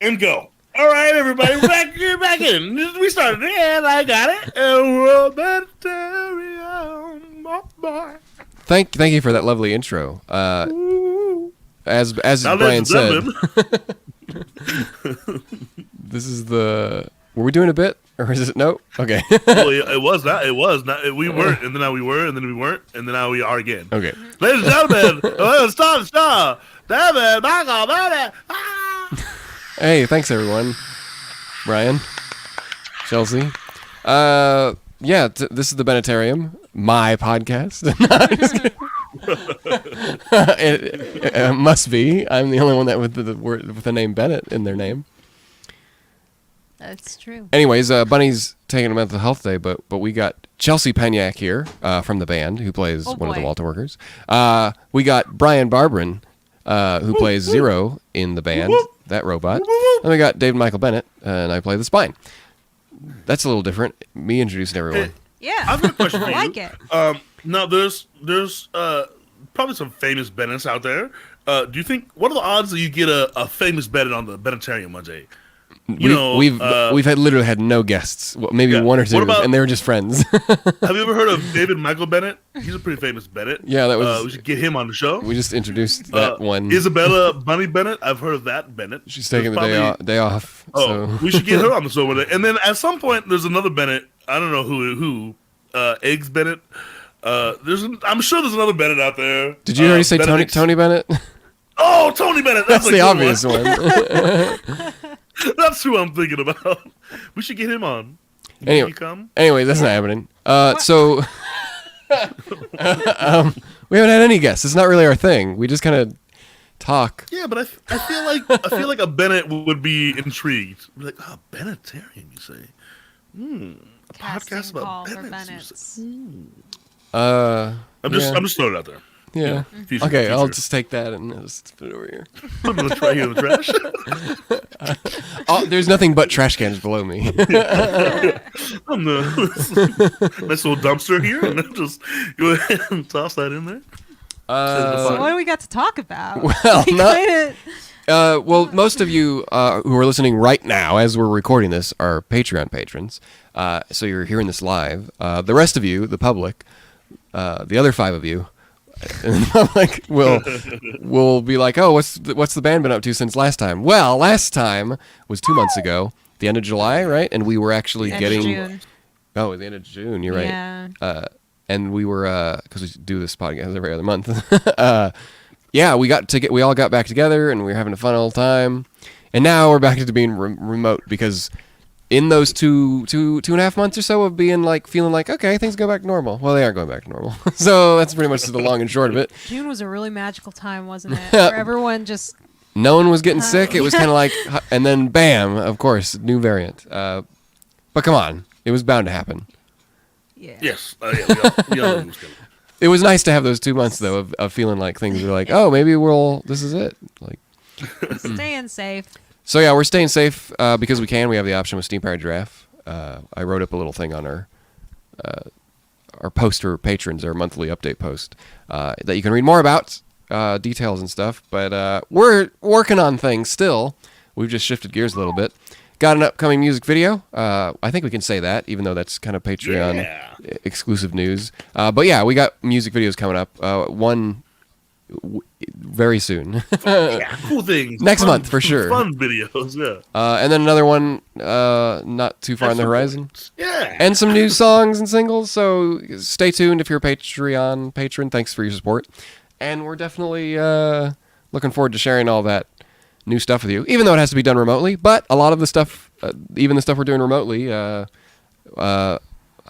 and go. All right, everybody, back in. We started again. I got it. Bennettarium, boy. Thank you for that lovely intro. As Brian said, this is the. Were we doing a bit, or is it no? Okay. Well, it was not. It was not. We weren't, and then now we were, and then we weren't, and then now we are again. Okay. Ladies and gentlemen, stop, David, Michael, David. Hey, thanks everyone. Brian, Chelsea. Yeah, this is the Bennettarium, my podcast. It must be. I'm the only one that with the name Bennett in their name. That's true. Anyways, Bunny's taking a mental health day, but we got Chelsea Penyak here from the band, who plays one of the Walter Workers. We got Brian Barberin, who plays Zero in the band, that robot. And we got David Michael Bennett, and I play the Spine. That's a little different. Me introducing everyone. Yeah, I've got a question for you. I like it. Now, there's probably some famous Bennetts out there. Do you think, what are the odds that you get a famous Bennett on the Bennettarium one day? We've literally had no guests. Well, maybe one or two, and they were just friends. Have you ever heard of David Michael Bennett? He's a pretty famous Bennett. Yeah, that was. We should get him on the show. We just introduced that one. Isabella Bunny Bennett. I've heard of that Bennett. She's taking the day off. Oh, so. We should get her on the show with it. And then at some point, there's another Bennett. I don't know who. Eggs Bennett. I'm sure there's another Bennett out there. Did you already say Tony Bennett? Oh, Tony Bennett. That's the obvious one. That's who I'm thinking about. We should get him on. Anyway, that's not happening. So we haven't had any guests. It's not really our thing. We just kind of talk. Yeah, but I feel like a Bennett would be intrigued. Be like, oh, Bennettarium, you say? A podcast about Bennetts. I'm just throwing it out there. Yeah. Okay, I'll just take that and just put it over here. Put it right here in the trash. There's nothing but trash cans below me. I'm the nice little dumpster here, and then just go ahead and toss that in there. So what do we got to talk about? Well, most of you who are listening right now, as we're recording this, are Patreon patrons. So you're hearing this live. The rest of you, the public, the other 5 of you, and the public will be like, oh, what's the band been up to since last time? Well, last time was 2 months ago, the end of July, right? And we were actually getting June. Oh, the end of June. You're right. Yeah. And we were because we do this podcast every other month. Yeah, we all got back together and we were having a fun old time. And now we're back to being remote because in those two and a half months or so of being like feeling like, okay, things go back to normal. Well, they are going back to normal. So that's pretty much the long and short of it. June was a really magical time, wasn't it? Where everyone just... No one was getting sick. It was kind of like, and then bam, of course, new variant. But come on, it was bound to happen. Yeah. Yes. We all knew it was nice to have those 2 months though of feeling like things were like, oh, maybe this is it. Like staying safe. So yeah, we're staying safe because we can. We have the option with Steam Powered Giraffe. I wrote up a little thing on our post for patrons, our monthly update post that you can read more about, details and stuff. But we're working on things still. We've just shifted gears a little bit. Got an upcoming music video. I think we can say that, even though that's kind of Patreon exclusive news. But yeah, we got music videos coming up. One very soon. Cool things. Next month for sure. Fun videos, yeah. And then another one not too far on the horizon. Yeah. And some new songs and singles. So stay tuned if you're a Patreon patron. Thanks for your support. And we're definitely looking forward to sharing all that new stuff with you, even though it has to be done remotely. But a lot of the stuff, even the stuff we're doing remotely, I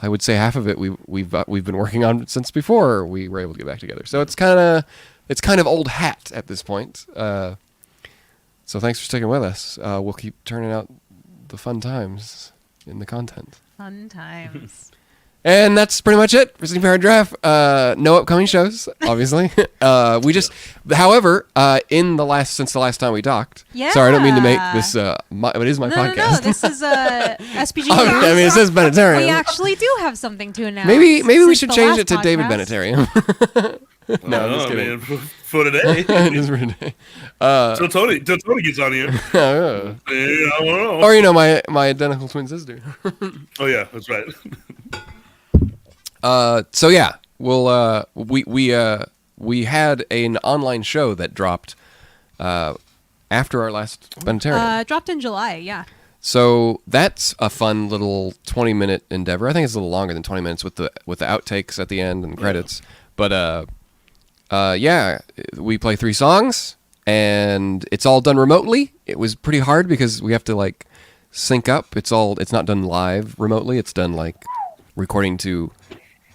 would say half of it we've been working on since before we were able to get back together. So it's kind of old hat at this point. So thanks for sticking with us. We'll keep turning out the fun times in the content. Fun times. And that's pretty much it for Steam Powered Giraffe. No upcoming shows, obviously. However, since the last time we talked. Yeah. Sorry, I don't mean to make this. It is my podcast. No, this is SPG. I mean, it says Bennettarium. We actually do have something to announce. Maybe we should change it to David Bennettarium. No, I'm just kidding. Man, for today. Just for today. Till Tony gets on here. Yeah. I don't know. Or my identical twin sister. Oh yeah, that's right. So yeah, we had an online show that dropped after our last Bennettarium. Dropped in July, yeah. So that's a fun little 20-minute endeavor. I think it's a little longer than 20 minutes with the outtakes at the end and credits. But yeah, we play 3 songs and it's all done remotely. It was pretty hard because we have to like sync up. It's not done live remotely. It's done like recording to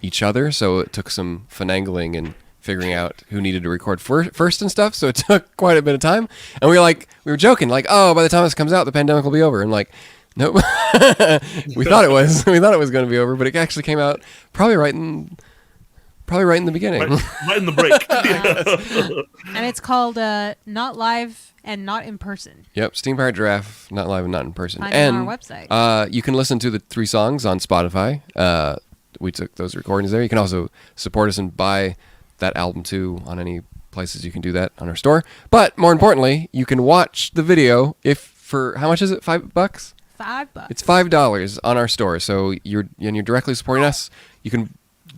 each other. So it took some finagling and figuring out who needed to record first and stuff. So it took quite a bit of time. And we were joking like, oh, by the time this comes out, the pandemic will be over. And like, nope. we thought it was going to be over, but it actually came out probably right in the beginning. Right in the break. And it's called Not Live and Not in Person. Yep, Steam Pirate Giraffe, not live and not in person. Find it and on our website. You can listen to the 3 songs on Spotify. We took those recordings there. You can also support us and buy that album too on any places you can do that on our store. But more importantly, you can watch the video for how much is it? $5? $5. It's $5 on our store. So you're directly supporting us. You can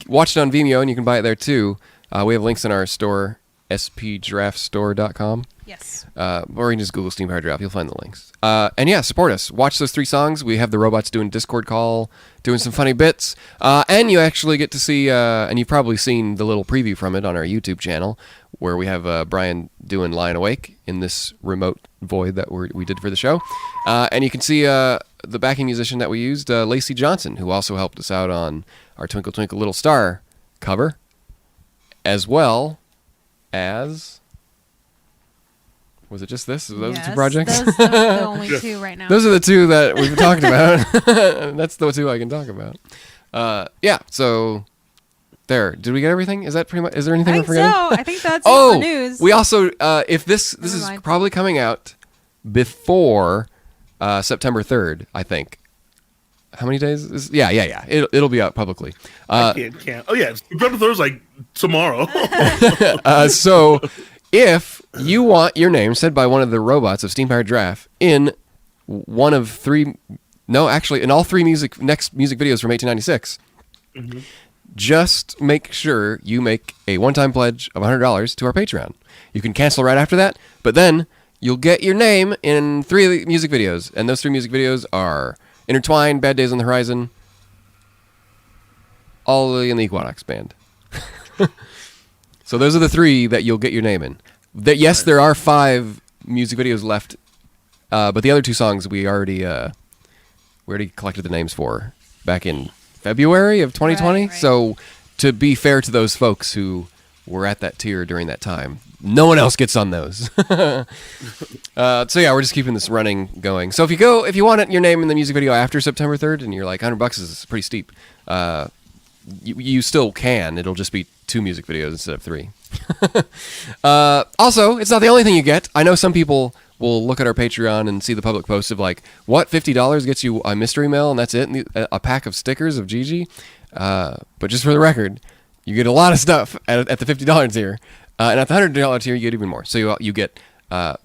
watch it on Vimeo and you can buy it there too. We have links in our store, spgiraffestore.com. Yes. Or you can just Google Steam Pirate Giraffe. You'll find the links. And yeah, support us. Watch those 3 songs. We have the robots doing Discord call, doing some funny bits. And you actually get to see, and you've probably seen the little preview from it on our YouTube channel, where we have Brian doing Lying Awake in this remote void that we did for the show. And you can see the backing musician that we used, Lacey Johnson, who also helped us out on our Twinkle Twinkle Little Star cover, as well as... Was it just this? Those 2 projects? Those are the only 2 right now. Those are the 2 that we've talked about. That's the 2 I can talk about. Yeah, so there. Did we get everything? Is that pretty much? Is there anything we're forgetting? I think that's all the news. We also, if this is probably coming out before September 3rd, I think. How many days? Yeah. It'll be out publicly. I can't. Oh yeah, September 3rd is like tomorrow. So if you want your name said by one of the robots of Steam Pirate Giraffe in one of 3, no, actually in all 3 next music videos from 1896, just make sure you make a one-time pledge of $100 to our Patreon. You can cancel right after that, but then you'll get your name in 3 of the music videos, and those 3 music videos are Intertwined, Bad Days on the Horizon, Ollie and the Equinox Band. So those are the 3 that you'll get your name in. Yes, there are 5 music videos left, but the other 2 songs we already collected the names for back in February of 2020. Right. So to be fair to those folks who were at that tier during that time, no one else gets on those. So yeah, we're just keeping this going. So if you want your name in the music video after September 3rd, and you're like $100 is pretty steep, you still can. It'll just be 2 music videos instead of 3. Also, it's not the only thing you get. I know some people will look at our Patreon and see the public post of like, what, $50 gets you a mystery mail and that's it, and a pack of stickers of Gigi. But just for the record, you get a lot of stuff at the $50 tier, and at the $100 tier you get even more. So you get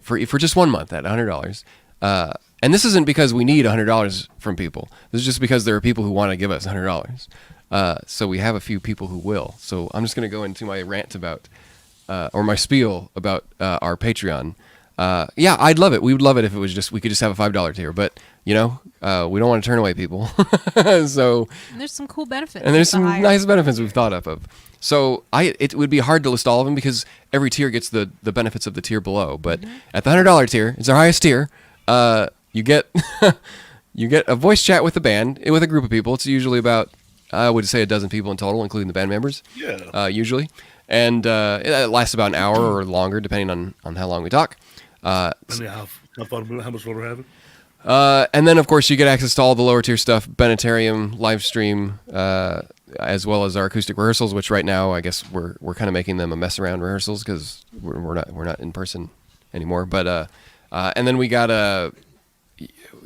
for just 1 month at $100. And this isn't because we need $100 from people. This is just because there are people who want to give us $100. So we have a few people who will. So I'm just going to go into my rant about, or my spiel about our Patreon. Yeah, I'd love it. We would love it if it was we could just have a $5 tier. But, we don't want to turn away people. So, and there's some cool benefits. And there's some nice benefits we've thought up of. So it would be hard to list all of them because every tier gets the benefits of the tier below. But at the $100 tier, it's our highest tier. You get you get a voice chat with the band, with a group of people. It's usually about, I would say, a dozen people in total, including the band members. Yeah. Usually. And it lasts about an hour or longer, depending on how long we talk. How much fun we're having. And then, of course, you get access to all the lower tier stuff, Bennettarium, live stream, as well as our acoustic rehearsals, which right now, I guess we're kind of making them a mess around rehearsals because we're not in person anymore. But and then we got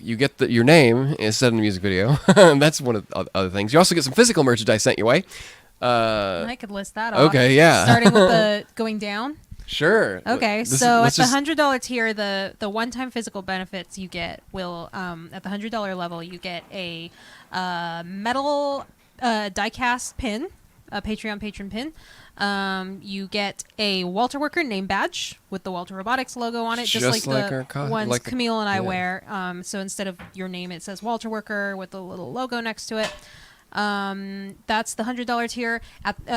you get your name is said in the music video. That's one of the other things. You also get some physical merchandise sent your way. I could list that off. Okay, yeah. Starting with the going down. Sure. Okay, so at the $100 tier, the one-time physical benefits you get will at the $100 level you get a metal die-cast pin, a Patreon patron pin. You get a Walter Worker name badge with the Walter Robotics logo on it, just like the ones like Camille and I wear. So instead of your name, it says Walter Worker with the little logo next to it. That's the $100 tier.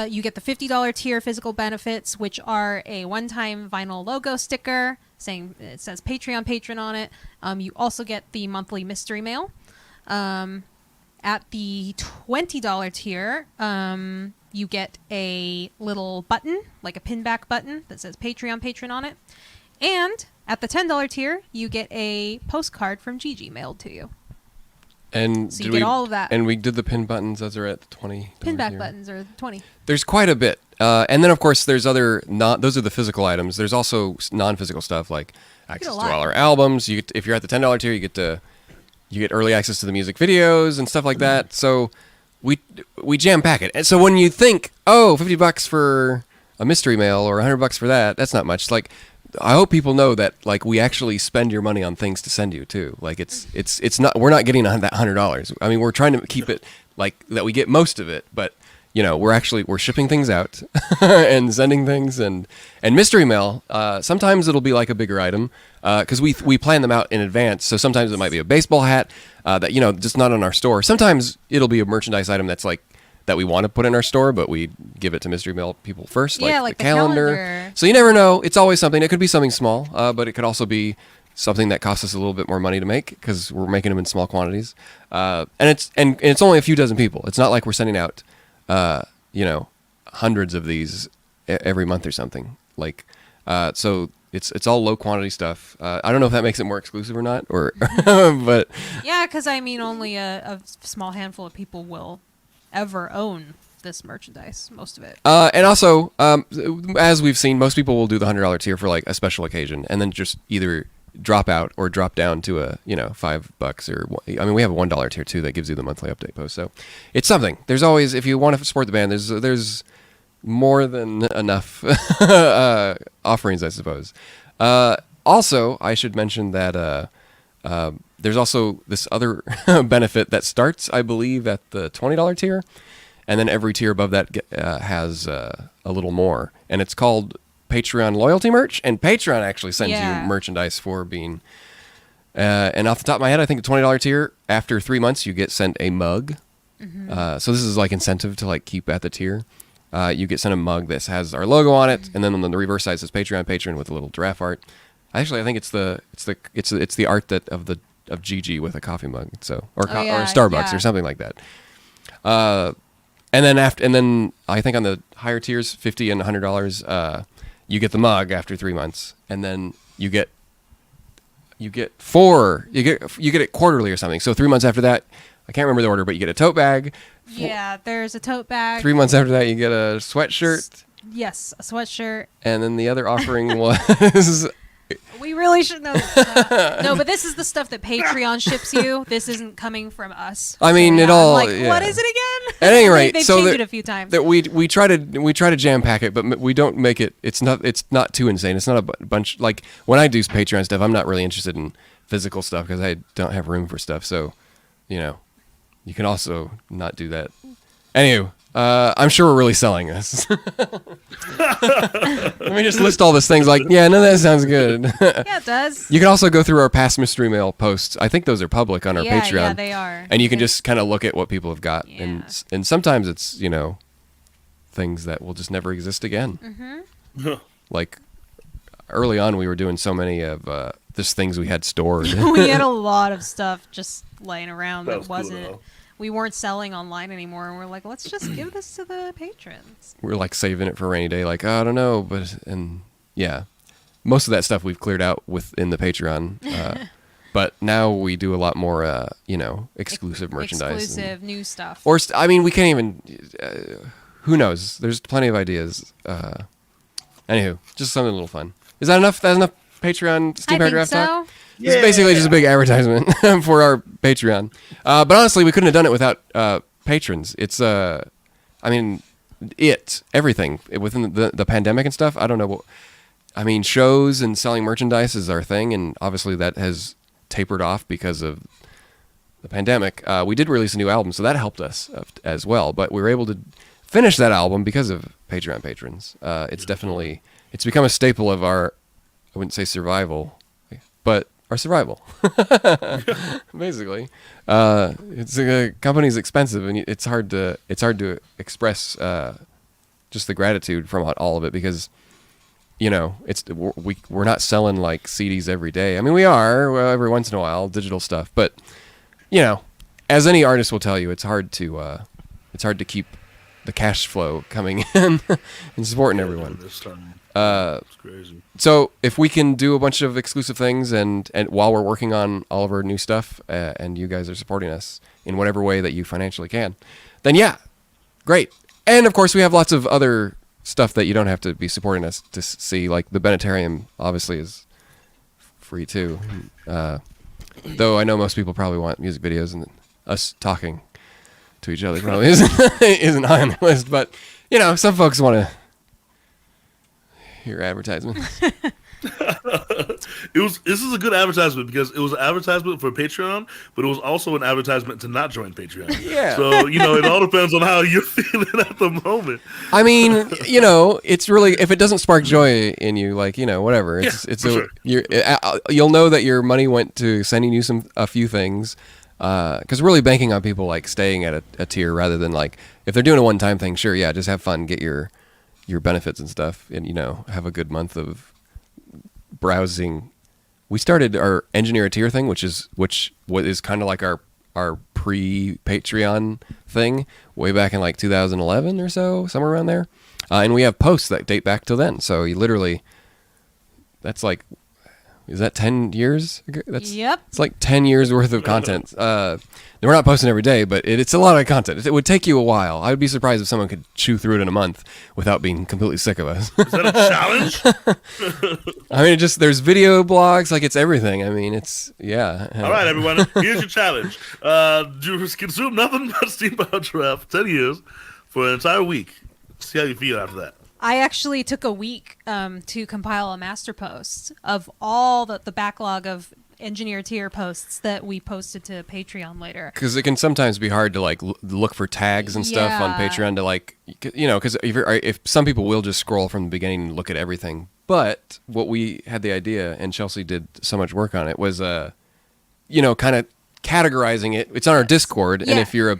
You get the $50 tier physical benefits, which are a one-time vinyl logo sticker saying it says Patreon patron on it. You also get the monthly mystery mail. At the $20 tier, you get a little button, like a pinback button that says Patreon patron on it. And at the $10 tier, you get a postcard from Gigi mailed to you. And so you get all of that. And we did the pin buttons. Those are at the 20. Pinback buttons are 20. There's quite a bit. And then, of course, there's other those are the physical items. There's also non-physical stuff like access to all our albums. If you're at the $10 tier, you get early access to the music videos and stuff like that. So we jam pack it. And so when you think, oh, $50 for a mystery mail or $100 for that's not much. Like, I hope people know that like we actually spend your money on things to send you too. Like it's not, we're not getting that $100. I mean, we're trying to keep it like that. We get most of it, but we're shipping things out and sending things and mystery mail. Sometimes it'll be like a bigger item because we plan them out in advance. So sometimes it might be a baseball hat that just not on our store. Sometimes it'll be a merchandise item that's like that we want to put in our store, but we give it to mystery mail people first, like the calendar. So you never know. It's always something. It could be something small, but it could also be something that costs us a little bit more money to make because we're making them in small quantities. And it's only a few dozen people. It's not like we're sending out, hundreds of these every month or something. Like, so it's all low quantity stuff. I don't know if that makes it more exclusive or not, or but yeah, because I mean, only a small handful of people will ever own this merchandise, most of it. And also, as we've seen, most people will do the $100 tier for like a special occasion, and then just either drop out or drop down to a $5 or we have a $1 tier too that gives you the monthly update post. So it's something. There's always, if you want to support the band, there's more than enough offerings, I suppose. Also, I should mention that there's also this other benefit that starts, I believe, at the $20 tier, and then every tier above that has a little more, and it's called Patreon loyalty merch, and Patreon actually sends you merchandise for being. And off the top of my head, I think the $20 tier, after 3 months, you get sent a mug. Mm-hmm. So this is like incentive to like keep at the tier. You get sent a mug that has our logo on it, and then on the reverse side says Patreon patron with a little giraffe art. Actually, I think it's the art of Gigi with a coffee mug, or Starbucks or something like that. And then I think on the higher tiers, $50 and $100, you get the mug after 3 months, and then you get it quarterly or something. So 3 months after that, I can't remember the order, but you get a tote bag. Yeah, there's a tote bag. 3 months after that, you get a sweatshirt. Yes, a sweatshirt. And then the other offering was. We really should know this. No, but this is the stuff that Patreon ships you. This isn't coming from us. I mean, it all. What is it again? At any rate, they've so changed it a few times. That we try to jam pack it, but we don't make it. It's not too insane. It's not a bunch. Like when I do Patreon stuff, I'm not really interested in physical stuff because I don't have room for stuff. So, you can also not do that. Anywho. I'm sure we're really selling this. Let me just list all these things like, yeah, no, that sounds good. Yeah, it does. You can also go through our past mystery mail posts. I think those are public on our Patreon. Yeah, they are. And you can just kind of look at what people have got. Yeah. And sometimes it's, things that will just never exist again. Mm-hmm. Like early on, we were doing so many of these things we had stored. We had a lot of stuff just laying around that wasn't... Cool, we weren't selling online anymore, and we're like, let's just give this to the patrons. We're like saving it for a rainy day, like, oh, I don't know, and yeah, most of that stuff we've cleared out within the Patreon, but now we do a lot more, exclusive merchandise, exclusive new stuff. Or we can't even. Who knows? There's plenty of ideas. Anywho, just something a little fun. Is that enough? That's enough Patreon Steam Paragraph talk. Yeah. It's basically just a big advertisement for our Patreon. But honestly, we couldn't have done it without patrons. It's, everything within the pandemic and stuff. I don't know. I mean, shows and selling merchandise is our thing, and obviously that has tapered off because of the pandemic. We did release a new album, so that helped us as well. But we were able to finish that album because of Patreon patrons. It's become a staple of our, I wouldn't say survival, but our survival. Basically, company's expensive, and it's hard to express just the gratitude from all of it, because we're not selling like CDs every day. I mean, we are every once in a while, digital stuff, but as any artist will tell you, it's hard to keep the cash flow coming in and supporting everyone. It's crazy. So if we can do a bunch of exclusive things and while we're working on all of our new stuff, and you guys are supporting us in whatever way that you financially can, then yeah, great. And of course, we have lots of other stuff that you don't have to be supporting us to see, like the Bennettarium obviously is free too. Though I know most people probably want music videos, and us talking to each other probably isn't high on the list, but some folks want to hear advertisements. This is a good advertisement, because it was an advertisement for Patreon, but it was also an advertisement to not join Patreon. Yeah. So it all depends on how you're feeling at the moment. I mean, it's really, if it doesn't spark joy in you, like whatever. Sure. You'll know that your money went to sending you a few things, because we're really banking on people like staying at a tier rather than like, if they're doing a one-time thing, sure, yeah, just have fun, get your benefits and stuff, and have a good month of browsing. We started our engineer tier thing, which is kind of like our pre-Patreon thing way back in like 2011 or so, somewhere around there, and we have posts that date back to then. So you literally, that's like, is that 10 years? Yep. It's like 10 years worth of content. We're not posting every day, but it's a lot of content. It would take you a while. I would be surprised if someone could chew through it in a month without being completely sick of us. Is that a challenge? I mean, there's video blogs, like it's everything. I mean, yeah. All right, everyone, here's your challenge. Consume nothing but Steamboat Giraffe 10 years for an entire week. See how you feel after that. I actually took a week to compile a master post of all the backlog of engineer tier posts that we posted to Patreon later. Because it can sometimes be hard to like look for tags and stuff on Patreon to like, because if some people will just scroll from the beginning and look at everything. But what we had the idea, and Chelsea did so much work on it, was kind of categorizing it. It's on our Discord, and if you're a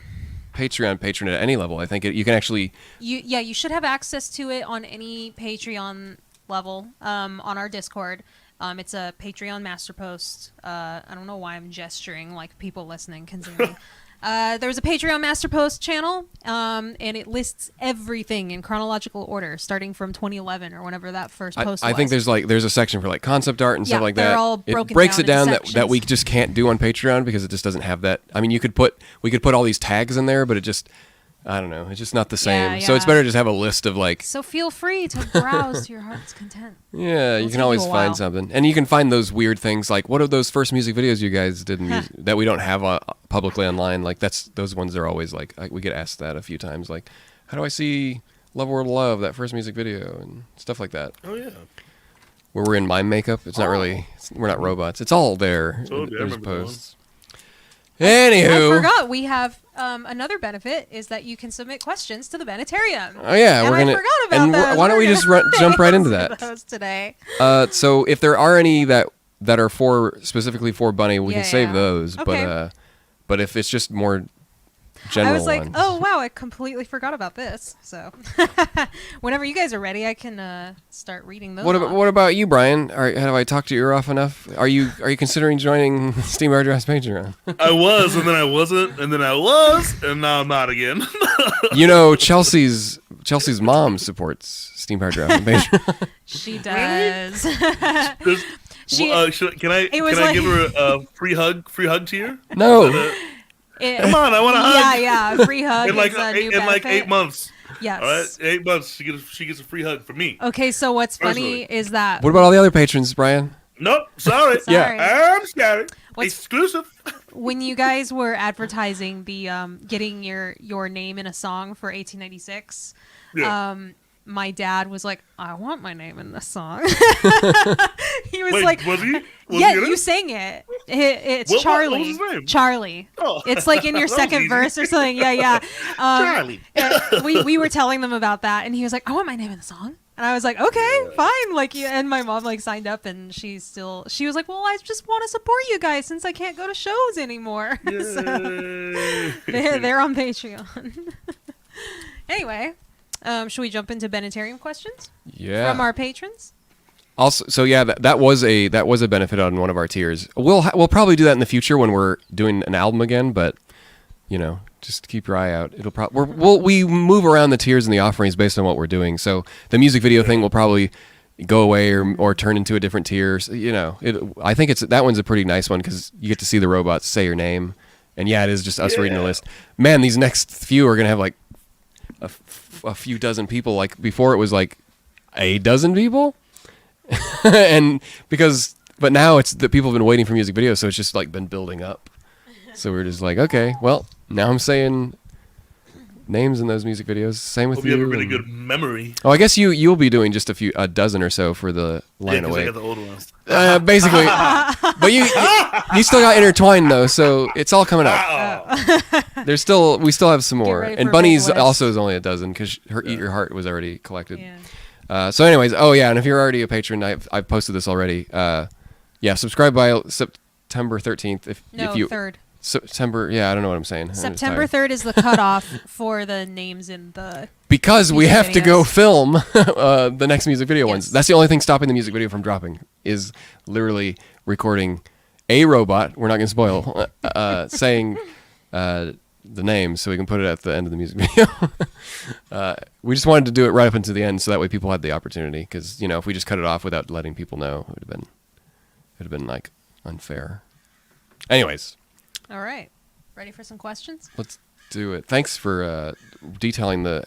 Patreon patron at any level, I think you can actually... You should have access to it on any Patreon level on our Discord. It's a Patreon master post. I don't know why I'm gesturing like people listening can see me. There's a Patreon master post channel, and it lists everything in chronological order, starting from 2011 or whenever that first post was. I think there's a section for like concept art and stuff like that. All broken, it breaks it down that we just can't do on Patreon because it just doesn't have that. I mean, we could put all these tags in there, but it just, I don't know, it's just not the same. Yeah. So it's better to just have a list of like. So feel free to browse to your heart's content. Yeah, you can always find something, and you can find those weird things like, what are those first music videos you guys did that we don't have publicly online? Like those ones are always like, we get asked that a few times, like, how do I see Love World of Love, that first music video and stuff like that. Oh yeah. Where we're in mime makeup. It's not really. We're not robots. It's all there. There's posts. Anywho, I forgot we have another benefit is that you can submit questions to the Bennettarium. Oh yeah, and I forgot about that. Why don't we just jump right into that? Those today. So if there are any that are specifically for Bunny, we can save those. Okay. But if it's just more general, I was like, oh wow, I completely forgot about this. So whenever you guys are ready, I can start reading those. What about you, Brian? Have I talked your ear off enough? Are you considering joining Steam Hard Drive's Patreon? I was, and then I wasn't, and then I was, and now I'm not again. Chelsea's mom supports Steam Hard Drive Patreon. She does. Can I give her a free hug tier? No. Come on, I want a hug. Yeah, free hug. In like 8 months. Yes. All right, 8 months. She gets a free hug from me. Okay, so what's funny is that. What about all the other patrons, Brian? Nope, sorry. Yeah, I'm sorry. Exclusive. when you guys were advertising the getting your name in a song for 1896, my dad was like, I want my name in this song. He was like, was he? yeah, you sang it. It's Charlie. What was his name? Charlie. Oh. It's like in your second verse or something. Yeah. Charlie. We were telling them about that, and he was like, I want my name in the song. And I was like, okay, fine. Like, and my mom like signed up, and she was like, well, I just want to support you guys since I can't go to shows anymore. So they're on Patreon. Anyway, should we jump into Bennettarium questions? Yeah. From our patrons? Also, so yeah, that was a benefit on one of our tiers. We'll probably do that in the future when we're doing an album again, but just keep your eye out. It'll we move around the tiers and the offerings based on what we're doing. So the music video thing will probably go away or turn into a different tier. So, I think that one's a pretty nice one because you get to see the robots say your name, and it is just us reading the list. Man, these next few are gonna have like a few dozen people. Like before, it was like a dozen people. But now it's that people have been waiting for music videos, so it's just like been building up. So we're just like, okay, well, now I'm saying names in those music videos. Same with you. You have a really good memory. Oh, I guess you'll be doing just a dozen or so for the line away. I got the old ones. Basically, but you still got intertwined though, so it's all coming up. We still have some more, and Bunny's also is only a dozen because her Eat Your Heart was already collected. Yeah. So anyways, and if you're already a patron, I've posted this already. Subscribe by September 13th. If you 3rd. September, I don't know what I'm saying. September 3rd is the cutoff for the names in the because we have to go film the next music video ones. Yes. That's the only thing stopping the music video from dropping is literally recording a robot. We're not going to spoil saying the name so we can put it at the end of the music video. We just wanted to do it right up until the end so that way people had the opportunity because if we just cut it off without letting people know, it would have been like unfair. Anyways. All right. Ready for some questions? Let's do it. Thanks for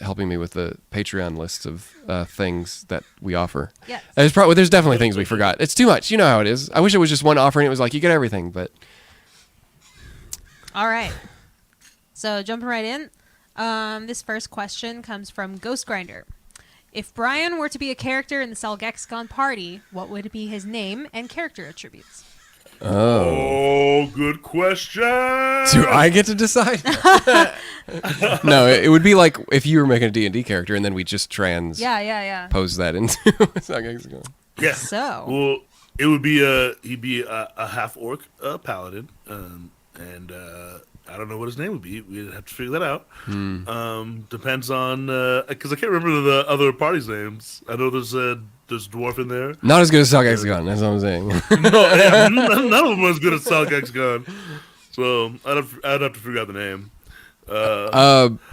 helping me with the Patreon list of things that we offer. Yes. There's definitely things we forgot. It's too much. You know how it is. I wish it was just one offering. It was like you get everything, but. All right. So jumping right in, this first question comes from Ghost Grinder. If Brian were to be a character in the Salgexicon party, what would be his name and character attributes? Oh, good question. Do I get to decide? No, it would be like if you were making a D&D character and then we just pose that into Salgexicon. Yeah. So. Well, it would be he'd be a half orc paladin, and I don't know what his name would be. We'd have to figure that out. Depends on because I can't remember the other party's names. I know there's dwarf in there. Not as good as Salgexicon, that's what I'm saying. None of them are as good as Salgexicon. So I'd have to figure out the name.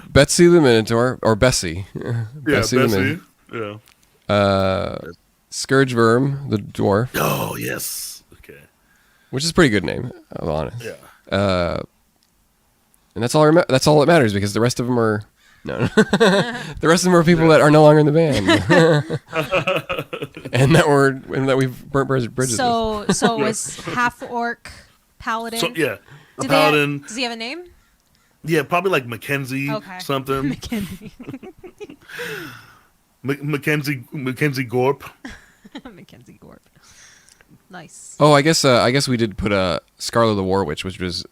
Betsy the Minotaur or Bessie. Bessie. Yeah. Scourge Worm the dwarf. Oh yes. Okay. Which is a pretty good name, I'll be honest. Yeah. And that's all that matters because the rest of them are the rest of them are people that are no longer in the band, and that we've burnt bridges. So it was half orc paladin. So, paladin. Does he have a name? Yeah, probably like Mackenzie something. Mackenzie. Mackenzie Gorp. Mackenzie Gorp. Nice. Oh, I guess we did put a Scarlet the War Witch, which was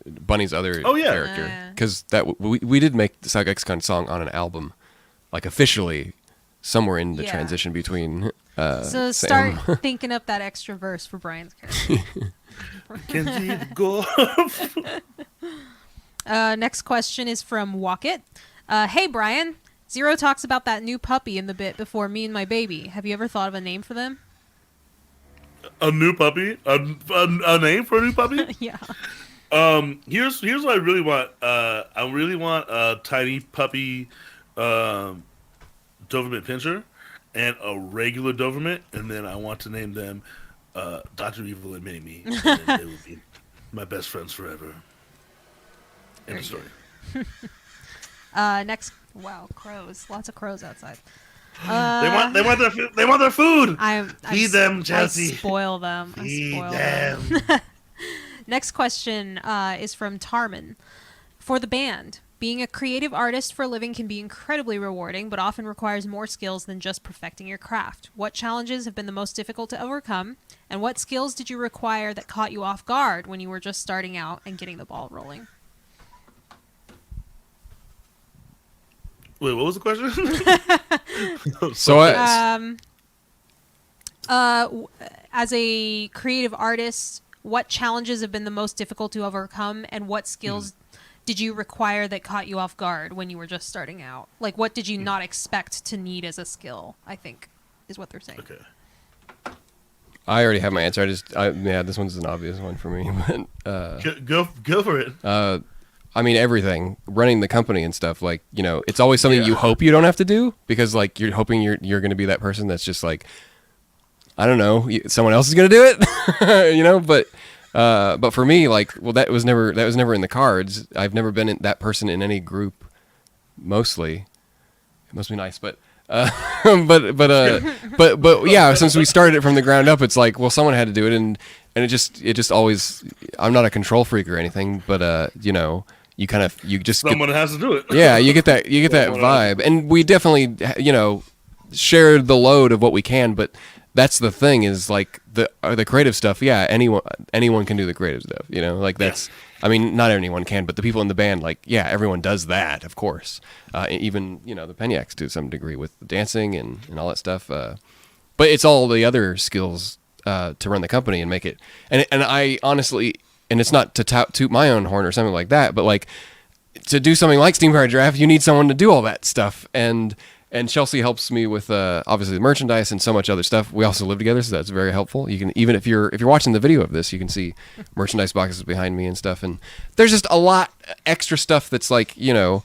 Bunny's other character, because we did make the Salgexicon song on an album, like officially, somewhere in the transition between. So start thinking up that extra verse for Brian's character. Mackenzie Gorp. Next question is from Walkit. Hey Brian, Zero talks about that new puppy in the bit before Me and My Baby. Have you ever thought of a name for them? A new puppy? A name for a new puppy? Yeah. Here's what I really want. I really want a tiny puppy Doberman Pinscher and a regular Doberman, and then I want to name them Dr. Evil and Mini-Me. And then they will be my best friends forever. End of story. Next, wow, crows! Lots of crows outside. They want their food. I Feed them, Chelsea. I spoil them. Feed them. Next question is from Tarman. For the band, being a creative artist for a living can be incredibly rewarding, but often requires more skills than just perfecting your craft. What challenges have been the most difficult to overcome, and what skills did you require that caught you off guard when you were just starting out and getting the ball rolling? Wait, what was the question? As a creative artist, what challenges have been the most difficult to overcome, and what skills did you require that caught you off guard when you were just starting out? Like, what did you not expect to need as a skill, I think, is what they're saying. Okay. I already have my answer. This one's an obvious one for me. But Go for it. I mean, everything, running the company and stuff, like, you know, it's always something you hope you don't have to do, because, like, you're hoping you're going to be that person that's just like, I don't know, someone else is going to do it, you know, but for me, like, well, that was never in the cards. I've never been that person in any group, mostly. It must be nice, but yeah, since we started it from the ground up, it's like, well, someone had to do it, and it just always, I'm not a control freak or anything, but you know, you just someone has to do it. Yeah, you get that vibe, and we definitely, you know, shared the load of what we can, but that's the thing, is like the creative stuff. Yeah, anyone can do the creative stuff, you know, like that's. I mean, not anyone can, but the people in the band, like, yeah, everyone does that, of course. Even, you know, the Peniacs to some degree with the dancing and all that stuff. But it's all the other skills to run the company and make it. And I honestly, and it's not to toot my own horn or something like that, but like to do something like Steam Powered Giraffe, you need someone to do all that stuff. And Chelsea helps me with obviously the merchandise and so much other stuff. We also live together, so that's very helpful. You can, even if you're watching the video of this, you can see merchandise boxes behind me and stuff. And there's just a lot extra stuff that's like, you know,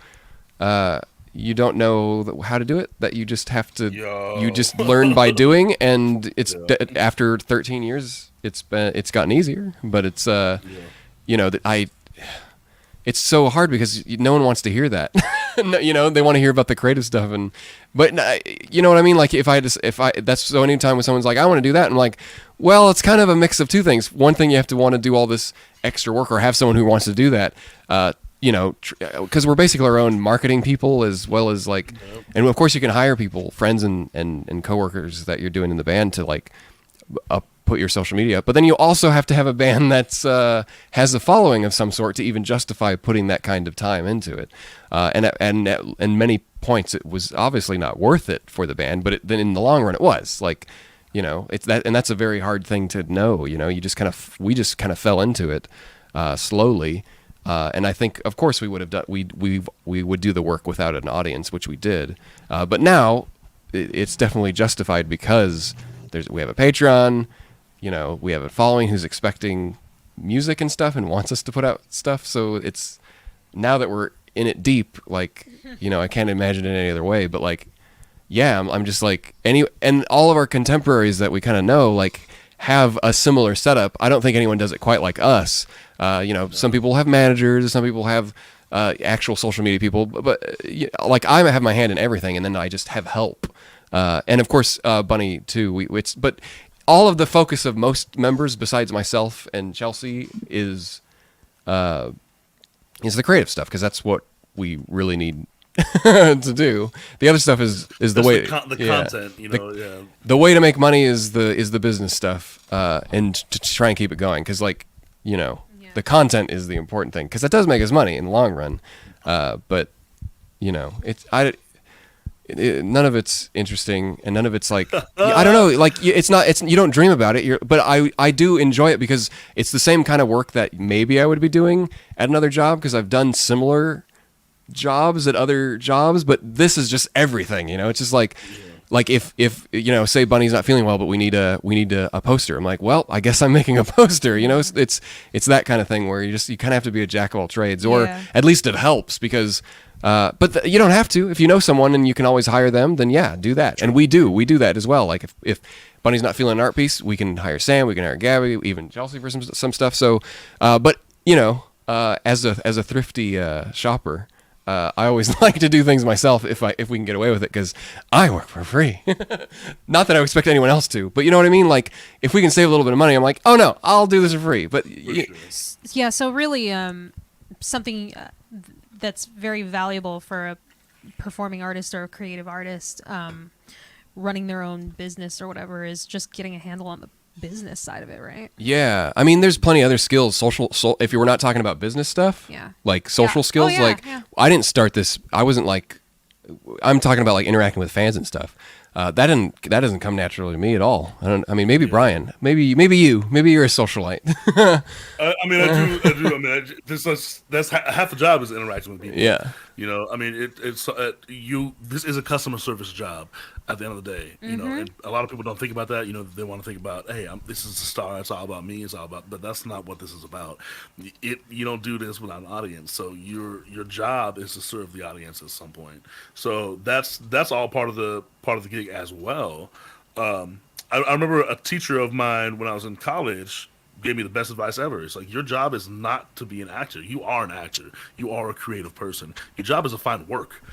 you don't know how to do it. That you just have to, you just learn by doing. And it's after 13 years, it's gotten easier. But it's you know, it's so hard because no one wants to hear that. You know, they want to hear about the creative stuff, but you know what I mean? Like that's so anytime when someone's like, I want to do that, I'm like, well, it's kind of a mix of two things. One thing, you have to want to do all this extra work or have someone who wants to do that, you know, because we're basically our own marketing people as well as like, and of course you can hire people, friends and coworkers that you're doing in the band to like put your social media up, but then you also have to have a band that's has a following of some sort to even justify putting that kind of time into it. And at many points, it was obviously not worth it for the band, but then in the long run, it was. Like, you know, it's that, and that's a very hard thing to know. You know, we just kind of fell into it slowly, and I think, of course, we would have done we would do the work without an audience, which we did, but now it's definitely justified because we have a Patreon. You know, we have a following who's expecting music and stuff and wants us to put out stuff. So it's, now that we're in it deep, like, you know, I can't imagine it any other way. But like, yeah, I'm just like and all of our contemporaries that we kind of know, like, have a similar setup. I don't think anyone does it quite like us. You know, some people have managers, some people have actual social media people, but like, I have my hand in everything, and then I just have help. And of course, Bunny too. But all of the focus of most members, besides myself and Chelsea, is the creative stuff, because that's what we really need to do. The other stuff is the way the content, you know. The way to make money is the business stuff, and to try and keep it going, because, like, you know, the content is the important thing, because that does make us money in the long run. But you know, none of it's interesting, and none of it's like, I don't know, like, it's you don't dream about it. But I do enjoy it, because it's the same kind of work that maybe I would be doing at another job, because I've done similar jobs at other jobs, but this is just everything, you know. It's just like if you know, say Bunny's not feeling well, but we need a poster. I'm like, well, I guess I'm making a poster, you know. It's that kind of thing where you kind of have to be a jack of all trades, or at least it helps, because but you don't have to. If you know someone and you can always hire them, then yeah, do that. And we do that as well. Like, if Bunny's not feeling an art piece, we can hire Sam, we can hire Gabby, even Chelsea for some stuff. So, but you know, as a thrifty shopper, I always like to do things myself if we can get away with it, because I work for free. Not that I expect anyone else to, but you know what I mean. Like, if we can save a little bit of money, I'm like, oh no, I'll do this for free. But Yeah, so really, something that's very valuable for a performing artist or a creative artist, running their own business or whatever, is just getting a handle on the business side of it, right? Yeah, I mean, there's plenty of other skills. If you were not talking about business stuff, Yeah. like social Yeah. skills. Oh, yeah, like, yeah. I didn't start this. I wasn't like. I'm talking about like interacting with fans and stuff. That doesn't come naturally to me at all. I mean, maybe Brian, maybe you, maybe you're a socialite. I mean, I do. I mean, that's half the job is interacting with people. Yeah. You know, I mean, it's you. This is a customer service job at the end of the day. You know, and a lot of people don't think about that. You know, they want to think about, hey, this is a star. It's all about me. It's all about, but that's not what this is about. You don't do this without an audience. So your job is to serve the audience at some point. So that's all part of the gig as well. I remember a teacher of mine when I was in college gave me the best advice ever. It's like, your job is not to be an actor. You are an actor. You are a creative person. Your job is to find work.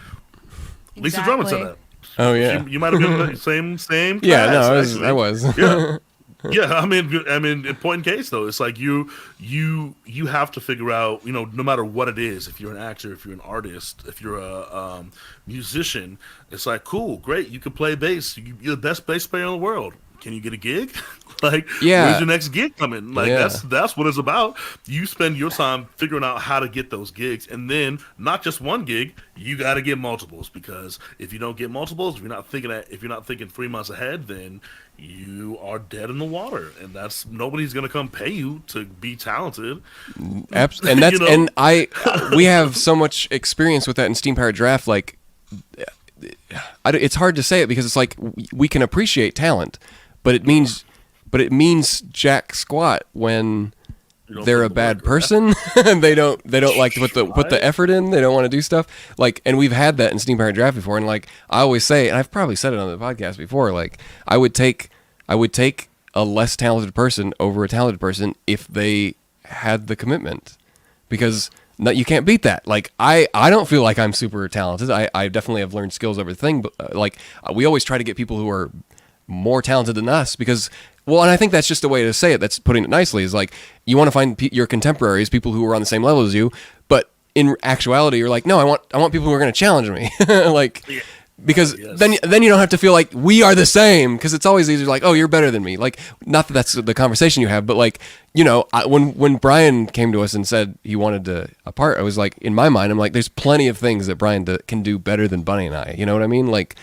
Lisa Drummond said that. Oh yeah. You might have been the same class, Yeah. No, actually. I was. Yeah. Yeah, I mean, in point in case though, it's like you have to figure out, you know, no matter what it is, if you're an actor, if you're an artist, if you're a musician, it's like, cool, great, you can play bass, you're the best bass player in the world. Can you get a gig? Like, Yeah. where's your next gig coming? Like, Yeah. that's what it's about. You spend your time figuring out how to get those gigs, and then not just one gig, you got to get multiples, because if you don't get multiples, if you're not thinking 3 months ahead, then you are dead in the water, and that's nobody's gonna come pay you to be talented. And that's You know? and we have so much experience with that in Steam Powered Draft. Like, it's hard to say it because it's like we can appreciate talent, but it means jack squat when You don't they're put a the bad work, person. they don't like to put the effort in. They don't want to do stuff. Like, and we've had that in Steam Powered Draft before. And like I always say, and I've probably said it on the podcast before, like I would take a less talented person over a talented person if they had the commitment, because you can't beat that. Like I don't feel like I'm super talented. I definitely have learned skills over the thing, but like we always try to get people who are more talented than us, because, well, and I think that's just a way to say it, that's putting it nicely, is like you want to find your contemporaries, people who are on the same level as you, but in actuality you're like, no, I want people who are going to challenge me. Like, because Yes. then you don't have to feel like we are the same, because it's always easier like, oh, you're better than me. Like, not that that's the conversation you have, but like, you know, when Brian came to us and said he wanted to a part, I was like, in my mind, I'm like, there's plenty of things that Brian can do better than Bunny and I, you know what I mean? Like,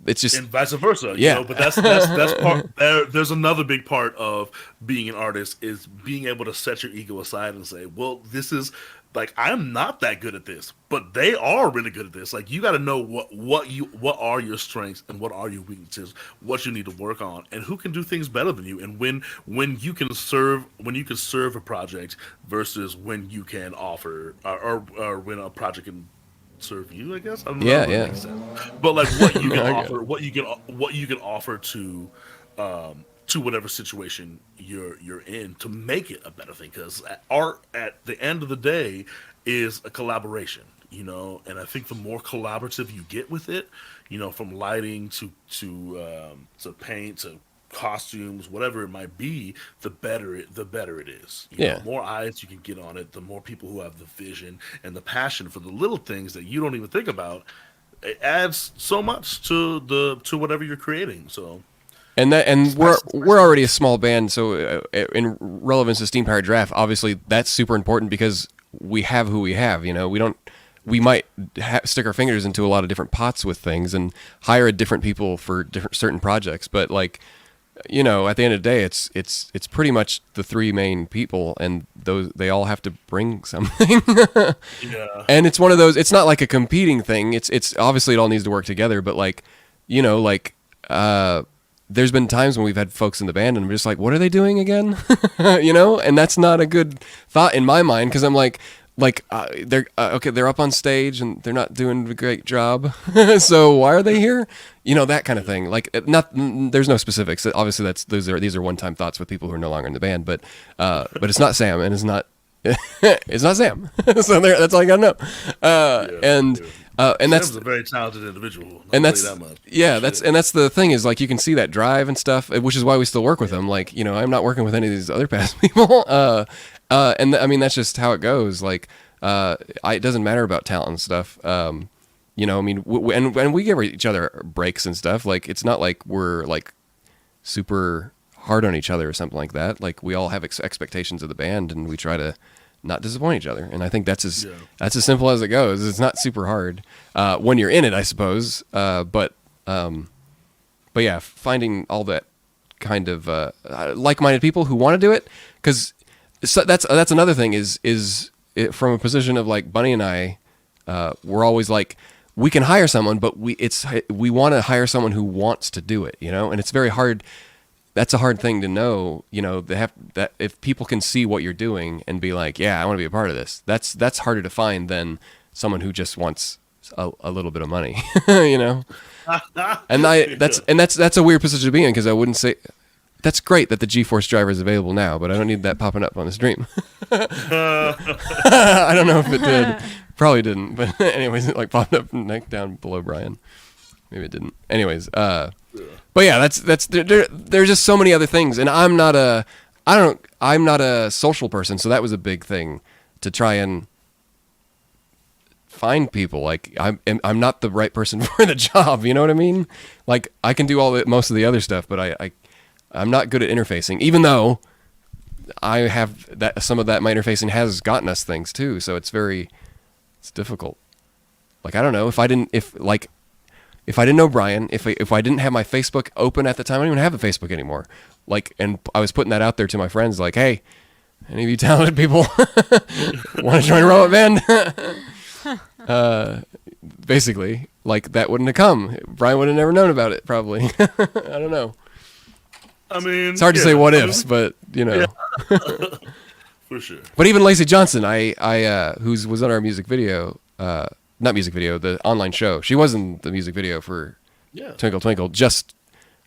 it's just, and vice versa. Yeah. You know, but that's part. There's another big part of being an artist, is being able to set your ego aside and say, well, this is, like, I'm not that good at this, but they are really good at this. Like, you got to know what are your strengths and what are your weaknesses, what you need to work on, and who can do things better than you, and when you can serve a project versus when you can offer, or when a project can serve you, I guess. I don't know Yeah, if that yeah. makes sense. But like, what you can I get offer, what you can offer to whatever situation you're in, to make it a better thing. Because art, at the end of the day, is a collaboration. You know, and I think the more collaborative you get with it, you know, from lighting to paint to costumes, whatever it might be, the better it is. You Yeah. know, the more eyes you can get on it, the more people who have the vision and the passion for the little things that you don't even think about, it adds so much to whatever you're creating. So, and we're already a small band, so in relevance to Steam Powered Draft, obviously that's super important, because we have who we have. You know, we might stick our fingers into a lot of different pots with things and hire different people for different certain projects, but like, you know, at the end of the day, it's pretty much the three main people, and they all have to bring something. yeah. And it's one of those. It's not like a competing thing. It's obviously it all needs to work together. But like, you know, like there's been times when we've had folks in the band, and I'm just like, what are they doing again? You know, and that's not a good thought in my mind, because I'm like they're okay, they're up on stage and they're not doing a great job. So why are they here? You know, that kind of thing. Like, there's no specifics. Obviously, these are one-time thoughts with people who are no longer in the band. But it's not Sam, and it's not it's not Sam. So that's all you gotta know. And that's Sam's a very talented individual. and I'll that's tell you that much. yeah, Shit. that's the thing, is like you can see that drive and stuff, which is why we still work with them. Like, you know, I'm not working with any of these other past people, I mean, that's just how it goes. Like, it doesn't matter about talent and stuff. You know, I mean, and we give each other breaks and stuff. Like, it's not like we're like super hard on each other or something like that. Like, we all have expectations of the band, and we try to not disappoint each other. And I think that's as simple as it goes. It's not super hard when you're in it, I suppose. But yeah, finding all that kind of like-minded people who want to do it, because that's another thing is from a position of like Bunny and I, we're always like, we can hire someone, but we want to hire someone who wants to do it, you know, and it's very hard. That's a hard thing to know, you know. They have that if people can see what you're doing and be like, yeah, I want to be a part of this. That's harder to find than someone who just wants a little bit of money, you know. And that's a weird position to be in, because I wouldn't say. That's great that the GeForce driver is available now, but I don't need that popping up on the stream. I don't know if it did. Probably didn't. But anyways, it like popped up neck down below Brian. Maybe it didn't. Anyways, but yeah, that's there's just so many other things, and I'm not a social person, so that was a big thing to try and find people. Like I'm not the right person for the job. You know what I mean? Like I can do most of the other stuff, but I'm not good at interfacing, even though I have that. Some of that my interfacing has gotten us things too. So it's difficult. Like I don't know if I didn't know Brian, if I didn't have my Facebook open at the time, I don't even have a Facebook anymore. Like, and I was putting that out there to my friends, like, hey, any of you talented people want to join a robot band? Basically, like that wouldn't have come. Brian would have never known about it, probably. I don't know. I mean, it's hard to say what ifs, but you know, for sure. But even Lacey Johnson, who was on our music video, not music video, the online show. She was in the music video for Twinkle Twinkle. Just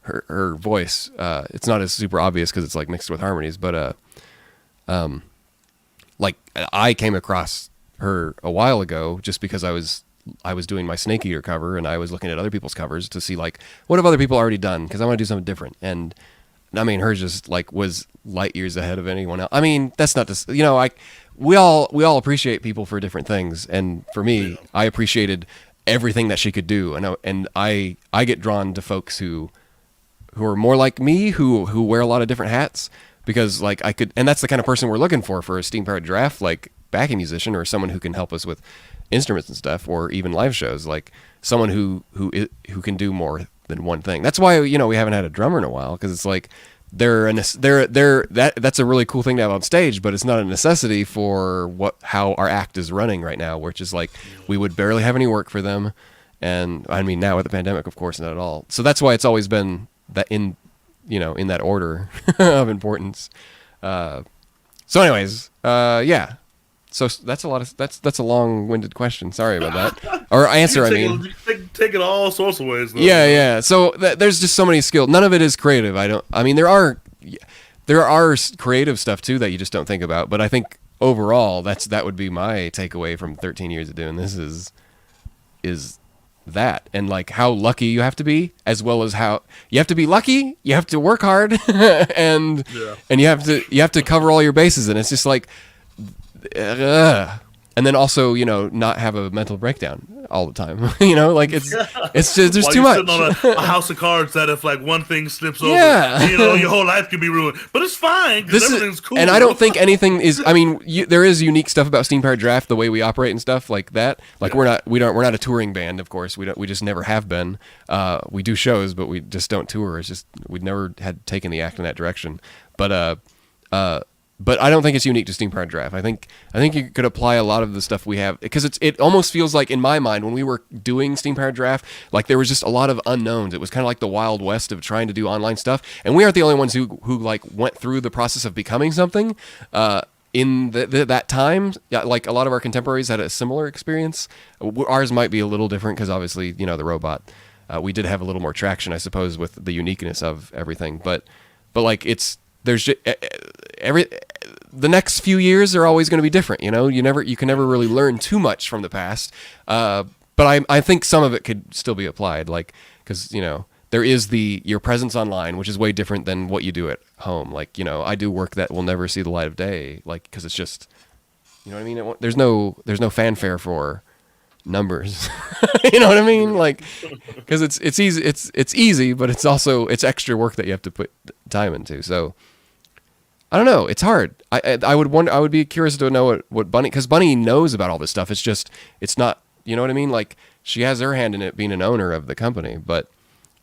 her voice. It's not as super obvious because it's like mixed with harmonies, but like I came across her a while ago just because I was doing my Snake Eater cover, and I was looking at other people's covers to see like what have other people already done, because I want to do something different. And I mean, hers just like was light years ahead of anyone else. I mean, that's not just, you know, we all appreciate people for different things, and for me, I appreciated everything that she could do, and I get drawn to folks who are more like me, who wear a lot of different hats, because like I could, and that's the kind of person we're looking for a Steam Powered Giraffe, like backing musician or someone who can help us with instruments and stuff, or even live shows, like someone who can do more than one thing. That's why, you know, we haven't had a drummer in a while, because it's like that's a really cool thing to have on stage, but it's not a necessity for how our act is running right now, which is like we would barely have any work for them, and I mean now with the pandemic, of course, not at all. So that's why it's always been that in that order of importance. So anyways, yeah. So that's a long-winded question. Sorry about that. Or answer, I mean. Take it all sorts of ways, though. Yeah. So there's just so many skills. None of it is creative. I mean, there are creative stuff too that you just don't think about. But I think overall, that would be my takeaway from 13 years of doing this is that, and like how lucky you have to be, as well as how you have to be lucky. You have to work hard, and you have to cover all your bases. And it's just like. And then also, you know, not have a mental breakdown all the time. You know, like it's just there's while too much. On a house of cards that if like one thing slips over, you know, your whole life could be ruined. But it's fine because everything's cool. And I don't think anything is. I mean, there is unique stuff about Steam Powered Giraffe, the way we operate and stuff like that. Like we're not a touring band, of course. We just never have been. We do shows, but we just don't tour. It's just we've never had taken the act in that direction. But I don't think it's unique to Steam Powered Giraffe. I think you could apply a lot of the stuff we have, because it almost feels like, in my mind, when we were doing Steam Powered Giraffe, like there was just a lot of unknowns. It was kind of like the Wild West of trying to do online stuff, and we aren't the only ones who like went through the process of becoming something in that time. Yeah, like a lot of our contemporaries had a similar experience. Ours might be a little different because obviously, you know, the robot. We did have a little more traction, I suppose, with the uniqueness of everything, but like there's just, the next few years are always going to be different. You know, you can never really learn too much from the past. But I think some of it could still be applied, like, because, you know, there is your presence online, which is way different than what you do at home. Like, you know, I do work that will never see the light of day, like, because it's just, you know what I mean? There's no fanfare for numbers. You know what I mean? Like, because it's easy, it's easy, but it's also, it's extra work that you have to put time into. So I don't know. It's hard. I would be curious to know what Bunny, because Bunny knows about all this stuff. It's just, it's not, you know what I mean? Like, she has her hand in it being an owner of the company, but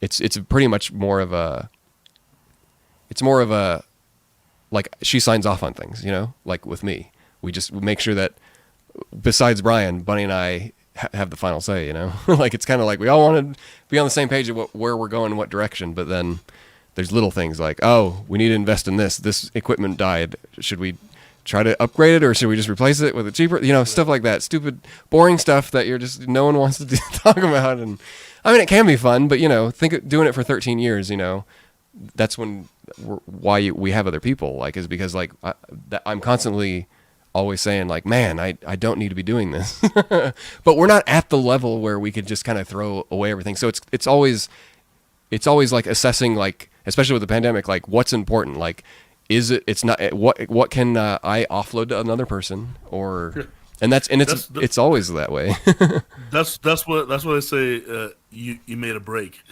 it's pretty much more of a, like, she signs off on things, you know, like with me. We just make sure that besides Brian, Bunny and I have the final say, you know. Like, it's kind of like we all want to be on the same page of where we're going, what direction, but then there's little things like, oh, we need to invest in this equipment died, should we try to upgrade it or should we just replace it with a cheaper, you know, stuff like that, stupid boring stuff that you're just, no one wants to talk about. And I mean, it can be fun, but, you know, doing it for 13 years, you know, that's why we have other people, like, is because, like, I'm constantly always saying, like, man, I don't need to be doing this. But we're not at the level where we could just kind of throw away everything. So it's always like assessing, like, especially with the pandemic, like, what's important, like, it's not what can I offload to another person, or and it's always that way. That's what I say. You made a break.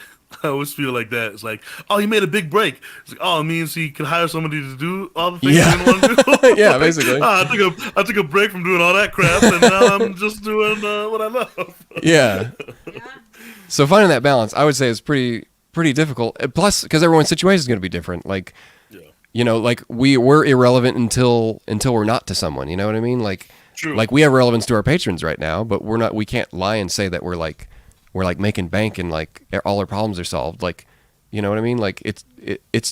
I always feel like that. It's like, oh, he made a big break. It's like, oh, it means he can hire somebody to do all the things he didn't want to do. Yeah, like, basically. I took a break from doing all that crap, and now I'm just doing what I love. Yeah. So finding that balance, I would say, is pretty difficult. Plus, because everyone's situation is going to be different. Like, you know, like, we're irrelevant until we're not to someone. You know what I mean? Like, True. Like, we have relevance to our patrons right now, but we're not. We can't lie and say that we're making bank and, like, all our problems are solved. Like, you know what I mean? Like, it's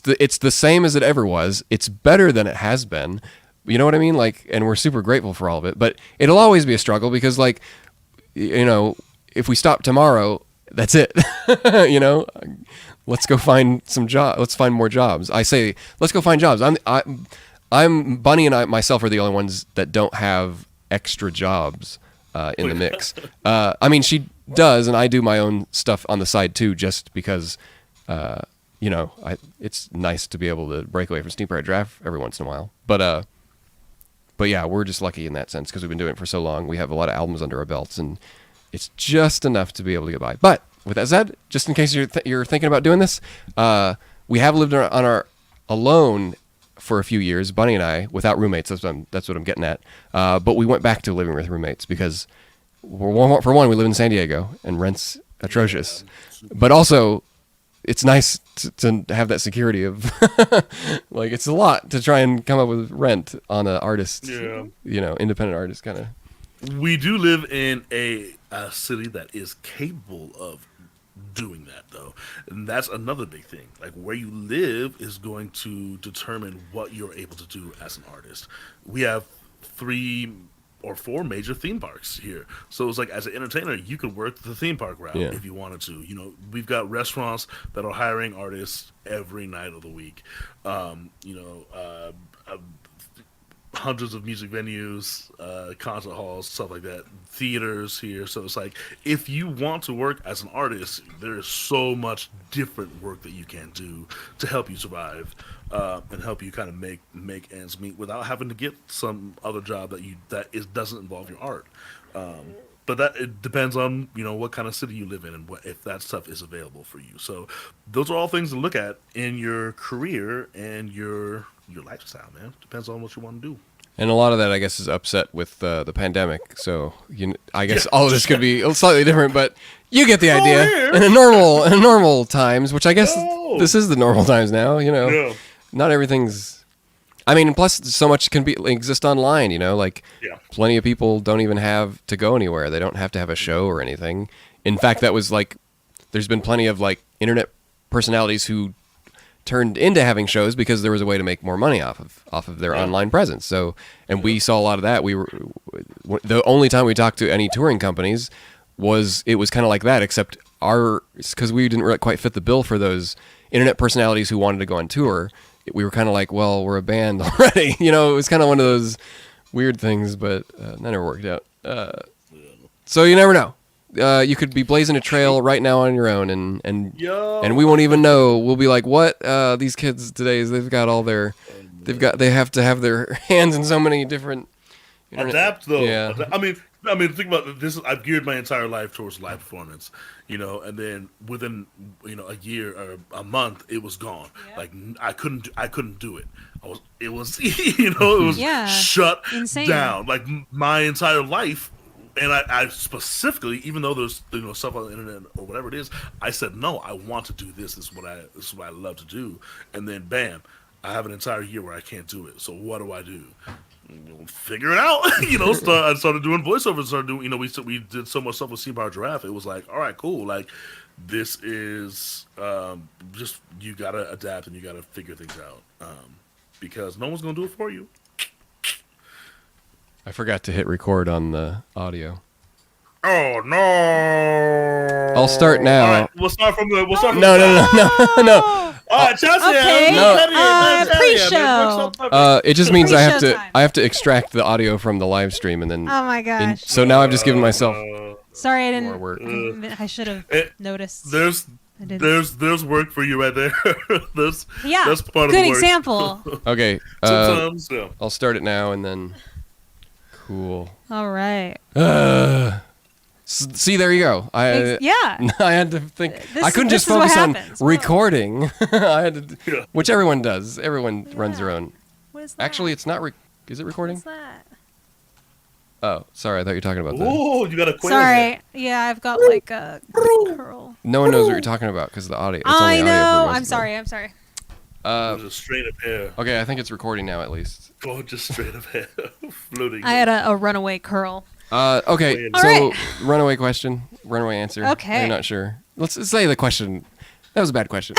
the same as it ever was. It's better than it has been. You know what I mean? Like, and we're super grateful for all of it. But it'll always be a struggle because, like, you know, if we stop tomorrow, that's it. You know, let's go find some job. Let's find more jobs. I say, let's go find jobs. I'm Bunny and I myself are the only ones that don't have extra jobs in the mix. I mean, she does, and I do my own stuff on the side too, just because, you know, it's nice to be able to break away from Steam Pirate Draft every once in a while. But yeah, we're just lucky in that sense because we've been doing it for so long. We have a lot of albums under our belts, and it's just enough to be able to get by. But with that said, just in case you're thinking about doing this, we have lived on our alone for a few years, Bunny and I, without roommates. That's what I'm getting at. But we went back to living with roommates because, for one, we live in San Diego and rent's atrocious. But also, it's nice to have that security of, like, it's a lot to try and come up with rent on an artist, you know, independent artist kind of. We do live in a city that is capable of doing that, though, and that's another big thing. Like, where you live is going to determine what you're able to do as an artist. We have 3 or 4 major theme parks here, so it's like, as an entertainer, you could work the theme park route if you wanted to. You know, we've got restaurants that are hiring artists every night of the week. You know, hundreds of music venues, concert halls, stuff like that, theaters here. So it's like, if you want to work as an artist, there is so much different work that you can do to help you survive, and help you kind of make ends meet without having to get some other job that doesn't involve your art. But that, it depends on, you know, what kind of city you live in and if that stuff is available for you. So those are all things to look at in your career and your lifestyle, man. Depends on what you want to do. And a lot of that, I guess, is upset with the pandemic. So I guess all of this could be slightly different, but you get the idea. In normal times, which I guess this is the normal times now. You know, not everything's. I mean, plus so much can exist online. You know, like plenty of people don't even have to go anywhere. They don't have to have a show or anything. In fact, that was like, there's been plenty of, like, internet personalities who turned into having shows because there was a way to make more money off of their online presence. So, and we saw a lot of that. The only time we talked to any touring companies was kind of like that, except because we didn't really quite fit the bill for those internet personalities who wanted to go on tour. We were kind of like, well, we're a band already. You know, it was kind of one of those weird things, but that never worked out. So you never know. you could be blazing a trail right now on your own, and Yo. we won't even know. We'll be like, what? These kids today, they've got all their, they have to have their hands in so many different. Adapt though. Yeah. I mean, think about this. I've geared my entire life towards live performance, and then within a year or a month, it was gone. Yep. Like I couldn't do it. It was it was shut Insane. down. Like my entire life. And I specifically, even though there's stuff on the internet or whatever it is, I said no. I want to do this. This is what I love to do. And then bam, I have an entire year where I can't do it. So what do I do? Figure it out. I started doing voiceovers. Started doing. We did so much stuff with Sea Bar Giraffe. It was like, all right, cool. Like this is just you gotta adapt and you gotta figure things out because no one's gonna do it for you. I forgot to hit record on the audio. Oh no! I'll start now. All right, we'll start from the. No. All right, Chelsea. Okay. Pre-show. It just means I have Pre-show to time. extract the audio from the live stream and then. Oh my gosh. So now I've just given myself Sorry, I more didn't. work. I should have noticed. There's I didn't. there's work for you right there. that's Yeah. that's part Good of the work. example. Okay. Sometimes, yeah. I'll start it now and then. Cool. All right. See, there you go. Yeah. I had to think. I couldn't this just is what focus on happens. recording. I had to, Yeah. which everyone does. Everyone runs their Yeah. own. What is that? Actually, it's not. Is it recording? What's that? Oh, sorry. I thought you were talking about that. Oh, you got a quail. Sorry. Yeah, I've got like a curl. No one knows what you're talking about because the audio. It's I only audio for know. most I'm of sorry. I'm sorry. them. Just straight up hair. Okay, I think it's recording now at least. Oh, just straight up hair floating. I had a runaway curl. Okay, All so right. runaway question, runaway answer. Okay. I'm not sure. Let's say the question. That was a bad question.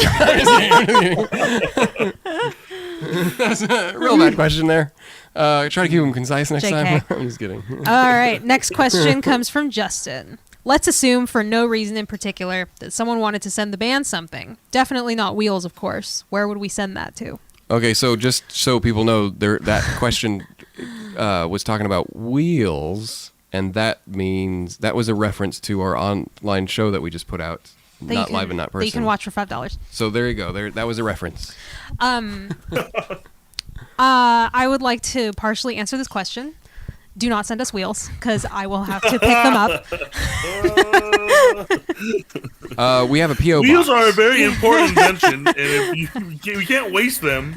That's a real bad question there. Try to keep them concise next time. JK. I'm just kidding. All right. Next question comes from Justin. Let's assume, for no reason in particular, that someone wanted to send the band something. Definitely not Wheels, of course. Where would we send that to? Okay, so just so people know, that question was talking about Wheels, and that means that was a reference to our online show that we just put out, That not live and not person. That you can watch for $5. So there you go. That was a reference. I would like to partially answer this question. Do not send us Wheels, because I will have to pick them up. We have a PO Wheels box. are a very important invention, and we can't waste them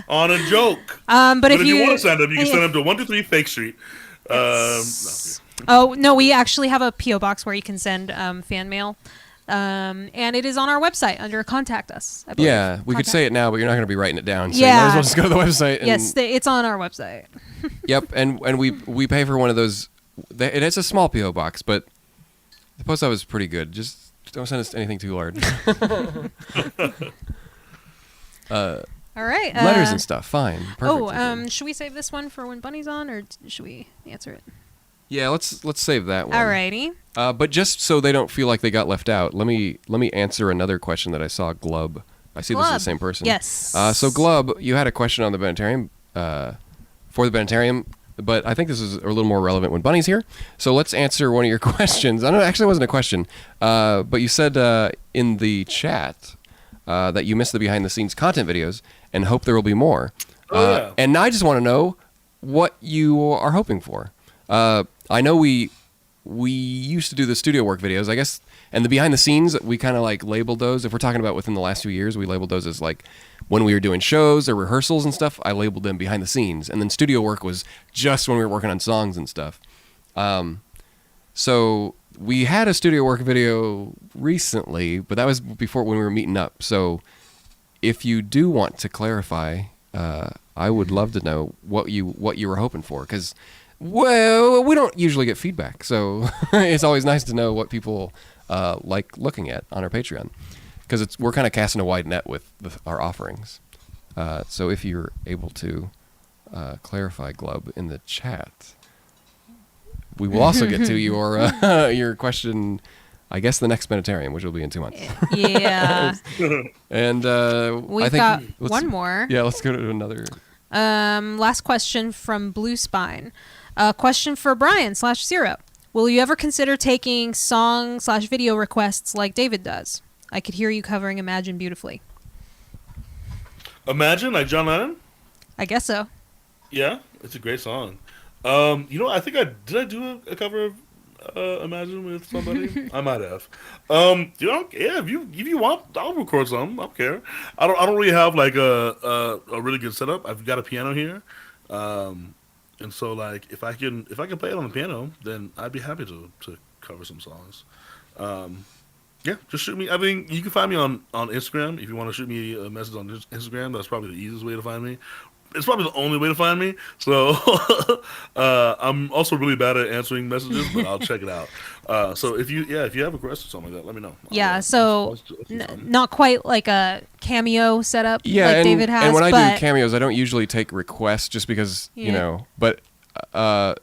on a joke. But if if you you want to send them, you can send them to 123 Fake Street. Oh no, we actually have a PO box where you can send fan mail, and it is on our website under Contact Us. I believe. Yeah, we could Contact- say it now, but you're not going to be writing it down. So Yeah. you might as well just go to the website. And, Yes, it's on our website. Yep, and we pay for one of those. It's a small PO box, but the post office is pretty good. Just don't send us anything too large. All right. Letters and stuff, fine. Perfect. Should we save this one for when Bunny's on, or should we answer it? Yeah, let's save that one. Alrighty. But just so they don't feel like they got left out, let me answer another question that I saw. Glub. I see this is the Glub. same person. Yes. So Glub, you had a question on the Bennettarium, for the Bennettarium, but I think this is a little more relevant when Bunny's here. So let's answer one of your questions. I don't know, actually it wasn't a question, but you said in the chat that you missed the behind the scenes content videos and hope there will be more. Oh, yeah. And I just want to know what you are hoping for. I know we used to do the studio work videos, I guess, and the behind the scenes, we kind of like labeled those. If we're talking about within the last 2 years, we labeled those as like when we were doing shows or rehearsals and stuff, I labeled them behind the scenes. And then studio work was just when we were working on songs and stuff. So we had a studio work video recently, but that was before when we were meeting up. So if you do want to clarify, I would love to know what you were hoping for, because well, we don't usually get feedback, so it's always nice to know what people like looking at on our Patreon, because we're kind of casting a wide net with our offerings. So if you're able to clarify, Glub, in the chat, we will also get to your question. I guess the next Bennettarium, which will be in 2 months. Yeah. And We've I think got let's- one more. Yeah, let's go to another. Last question from Blue Spine. Question for Brian /Zero. Will you ever consider taking song/video requests like David does? I could hear you covering Imagine beautifully. Imagine, like John Lennon? I guess so. Yeah, it's a great song. I think I do a cover of Imagine with somebody. I might have. If you want, I'll record some. I don't care. I don't really have like a really good setup. I've got a piano here, and so like if I can play it on the piano, then I'd be happy to cover some songs. Yeah, just shoot me. I mean, you can find me on Instagram if you want to shoot me a message on Instagram. That's probably the easiest way to find me. It's probably the only way to find me. So I'm also really bad at answering messages, but I'll check it out. So if you have a request or something like that, let me know. Yeah, not quite like a Cameo setup Yeah, David has. And when I but do cameos, I don't usually take requests just because But I'm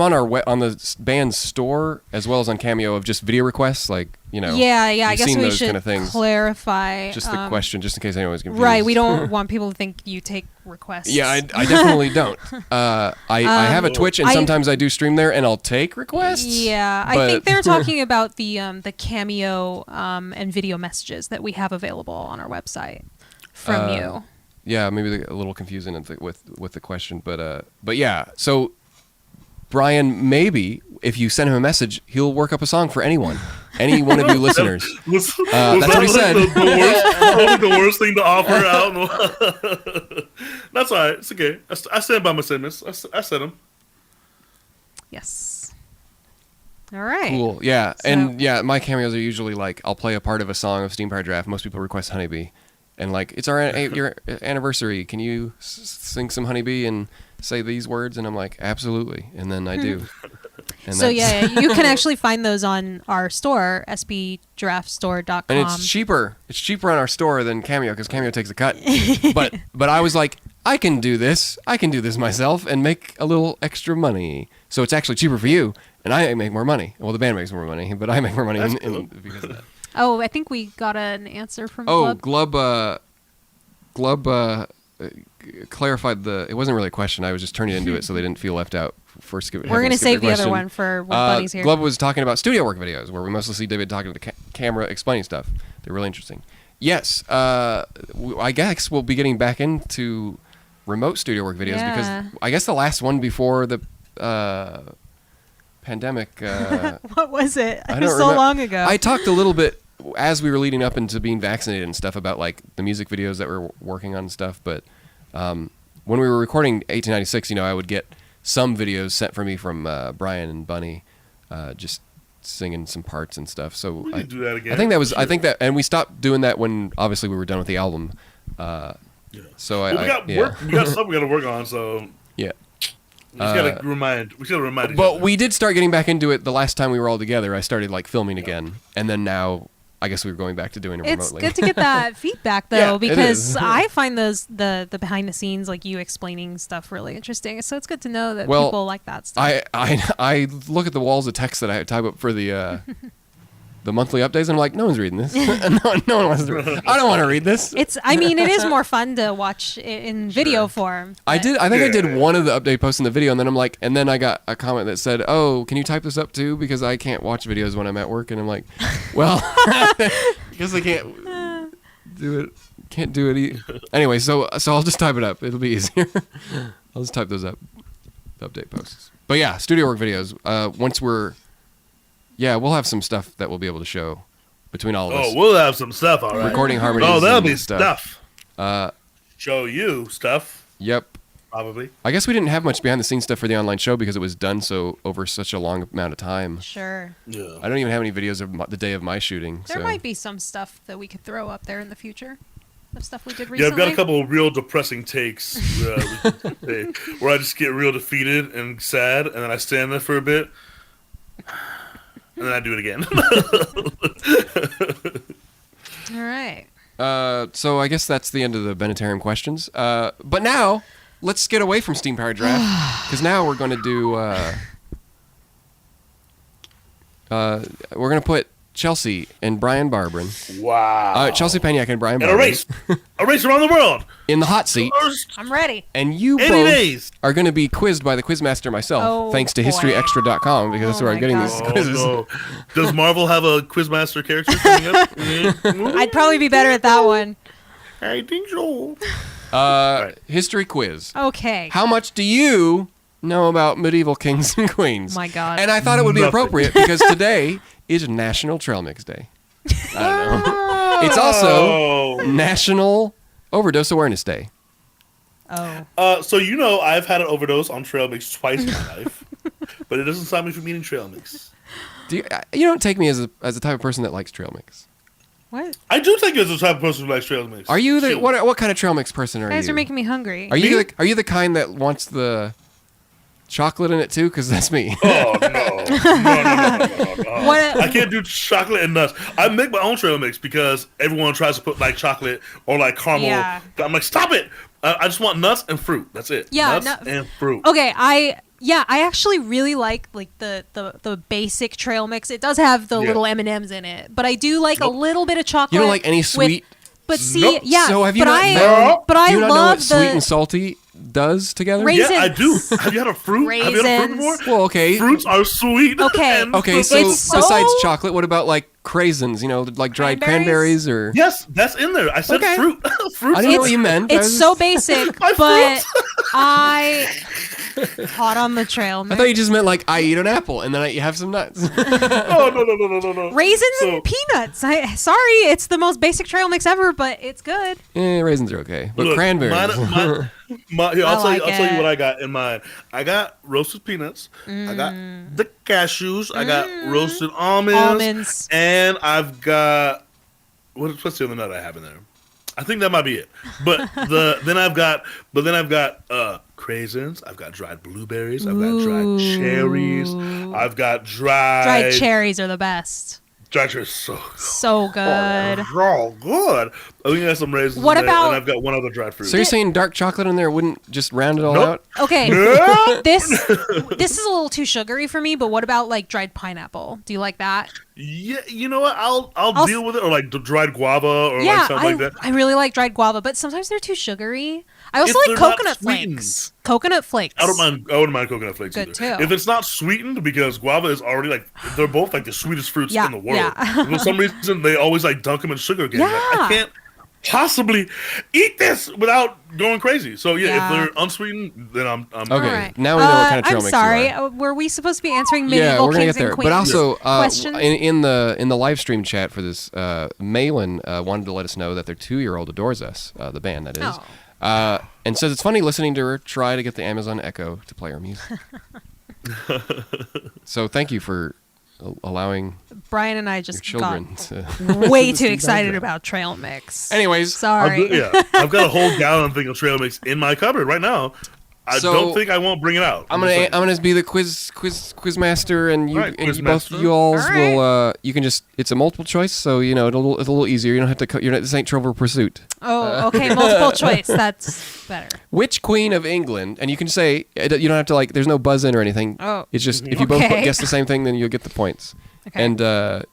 on the band's store as well as on Cameo of just video requests, like Yeah, I you've guess seen we those should kind of things. clarify Just the question, just in case anyone's confused. Right, we don't want people to think you take requests. Yeah, I definitely don't. I have a Twitch, and sometimes I do stream there, and I'll take requests. Yeah, I think they're talking about the Cameo and video messages that we have available on our website from you. Yeah, maybe a little confusing with the question, but yeah. So Brian, maybe if you send him a message, he'll work up a song for any one of you listeners. That's what he said. The worst thing to offer out. That's all right. It's okay. I stand by my statements. I said them. Yes. All right. Cool. Yeah, and my cameos are usually like I'll play a part of a song of Steam Powered Draft. Most people request Honeybee, and like it's your anniversary. Can you sing some Honeybee and say these words? And I'm like, absolutely, and then I do. And so you can actually find those on our store, sbdraftstore.com. And it's cheaper. It's cheaper on our store than Cameo because Cameo takes a cut. but I was like, I can do this myself and make a little extra money. So it's actually cheaper for you, and I make more money. Well, the band makes more money, but I make more money because of that. Oh, I think we got an answer from Glub. Glub clarified it wasn't really a question. I was just turning into it so they didn't feel left out. We're going to save the other one for when Buddy's here. Glub was talking about studio work videos where we mostly see David talking to the camera explaining stuff. They're really interesting. Yes, I guess we'll be getting back into remote studio work videos because I guess the last one before the pandemic. What was it? It was so long ago. I talked a little bit as we were leading up into being vaccinated and stuff about like the music videos that we're working on and stuff. But when we were recording 1896, I would get some videos sent for me from Brian and Bunny, just singing some parts and stuff. So we can do that again. I think that, and we stopped doing that when obviously we were done with the album. So we got stuff we got to work on. So yeah. We just gotta remind each other. But we did start getting back into it the last time we were all together. I started like filming again, and then now I guess we were going back to doing it remotely. It's good to get that feedback though, because it is. I find the behind the scenes, like you explaining stuff, really interesting. So it's good to know that people like that stuff. I look at the walls of text that I type up for the monthly updates, and I'm like, no one's reading this. no one wants to read it. I don't want to read this. It is more fun to watch in video form. I think I did one of the update posts in the video, and then I'm like, and then I got a comment that said, oh, can you type this up too? Because I can't watch videos when I'm at work. And I'm like, well, because I can't do it. Can't do it. Anyway, so I'll just type it up. It'll be easier. I'll just type those up, the update posts. But yeah, studio work videos. Once we'll have some stuff that we'll be able to show between all of us. Oh, we'll have some stuff, all right. Recording harmonies. Oh, that'll be stuff. Show you stuff. Yep. Probably. I guess we didn't have much behind the scenes stuff for the online show because it was done over such a long amount of time. Sure. Yeah. I don't even have any videos of the day of my shooting. There might be some stuff that we could throw up there in the future. Of stuff we did recently. Yeah, I've got a couple of real depressing takes where I just get real defeated and sad, and then I stand there for a bit. And then I do it again. All right. So I guess that's the end of the Bennettarium questions. But now, let's get away from Steam Powered Draft, because now we're going to do... we're going to put Chelsea and Brian Barbrin. Wow. Chelsea Peniak and Brian And Barbrin. a race around the world. In the hot seat. First I'm ready. And you 80 both days. are going to be quizzed by the quizmaster myself, Oh, thanks to boy. historyextra.com, because that's Oh where I'm my getting God. these Oh, quizzes. no. Does Marvel have a Quizmaster character coming up? I'd probably be better at that one. I think so. History quiz. Okay. How much do you know about medieval kings and queens? My God. And I thought it would be Nothing. appropriate because today is National Trail Mix Day. I don't know. It's also National Overdose Awareness Day. Oh. So I've had an overdose on trail mix twice in my life, but it doesn't stop me from eating trail mix. You don't take me as the type of person that likes trail mix. What? I do think it's the type of person who likes trail mix. Are you the Shoot. what kind of trail mix person are You guys you? are making me hungry. Are you Me? are you the kind that wants the chocolate in it too? Because that's me. Oh no! No. What- I can't do chocolate and nuts. I make my own trail mix because everyone tries to put like chocolate or like caramel. Yeah. I'm like, stop it! I just want nuts and fruit. That's it. Yeah, nuts and fruit. Okay, I actually really like the basic trail mix. It does have the Yeah. little M&Ms in it, but I do like Nope. a little bit of chocolate. You don't like any sweet? But see, Nope. yeah. So have you but not I, known? But I do you not know love what sweet the and salty does together? Raisins. Yeah, I do. Have you had a fruit? Have you had a fruit Raisins. before? Well, okay. Fruits are sweet. Okay. and Okay, so It's so- besides chocolate, what about like craisins? like dried Cranberries? cranberries or? Yes, that's in there. I said Okay. fruit. Fruits. I didn't know are- what you meant. It's so basic, My but fruits. I hot on the trail I mix. thought you just meant like I eat an apple and then I have some nuts. Oh no. Raisins So- and peanuts. Sorry, it's the most basic trail mix ever, but it's good. Raisins are okay, but Look, cranberries. Here, I I'll like tell you it. what I got in mine. I got roasted peanuts. I got the cashews. I got roasted almonds. And I've got what's the other nut I have in there? I think that might be it. But then I've got craisins. I've got dried blueberries. I've got dried cherries. I've got Dried cherries are the best. Dried cherries, so good. Oh, good. I think that's some raisins. What in there, about- And I've got one other dried fruit. So you're saying dark chocolate in there wouldn't just round it all Nope. out? Okay, Yeah. this is a little too sugary for me. But what about like dried pineapple? Do you like that? Yeah, you know what? I'll I'll deal with it, or like the dried guava, or Yeah, like something like that. I really like dried guava, but sometimes they're too sugary. I also If like they're not coconut sweetened. flakes. Coconut flakes. I wouldn't mind coconut flakes Good either. too. If it's not sweetened, because guava is already like they're both like the sweetest fruits Yeah, in the world. yeah. For some reason, they always like dunk them in sugar again. Like, Yeah. I can't possibly eat this without going crazy. So yeah, Yeah. if they're unsweetened, then I'm Okay. All right. Now we know what kind of trail I'm mix you sorry. are. Were we supposed to be answering Yeah, medieval we're gonna kings get there. and queens? But also, Questions? in the live stream chat for this, Malin wanted to let us know that their 2-year-old adores us, the band that is, Oh. and says it's funny listening to her try to get the Amazon Echo to play our music. So thank you for allowing Brian and I your just children to. got way too Listen excited back. about trail mix. Anyways, Sorry. I've got a whole gallon thing of trail mix in my cupboard right now. I So, don't think I won't bring it out. I'm gonna be the quiz master, and you Right, and quiz you both master. you alls All right. will you can just it's a multiple choice, so it's a little easier. You don't have to this ain't Trivial Pursuit. Oh, okay. Multiple choice. That's better. Which queen of England? And you can say you don't have to there's no buzz in or anything. Oh. It's just if you both Okay. guess the same thing, then you'll get the points. Okay. And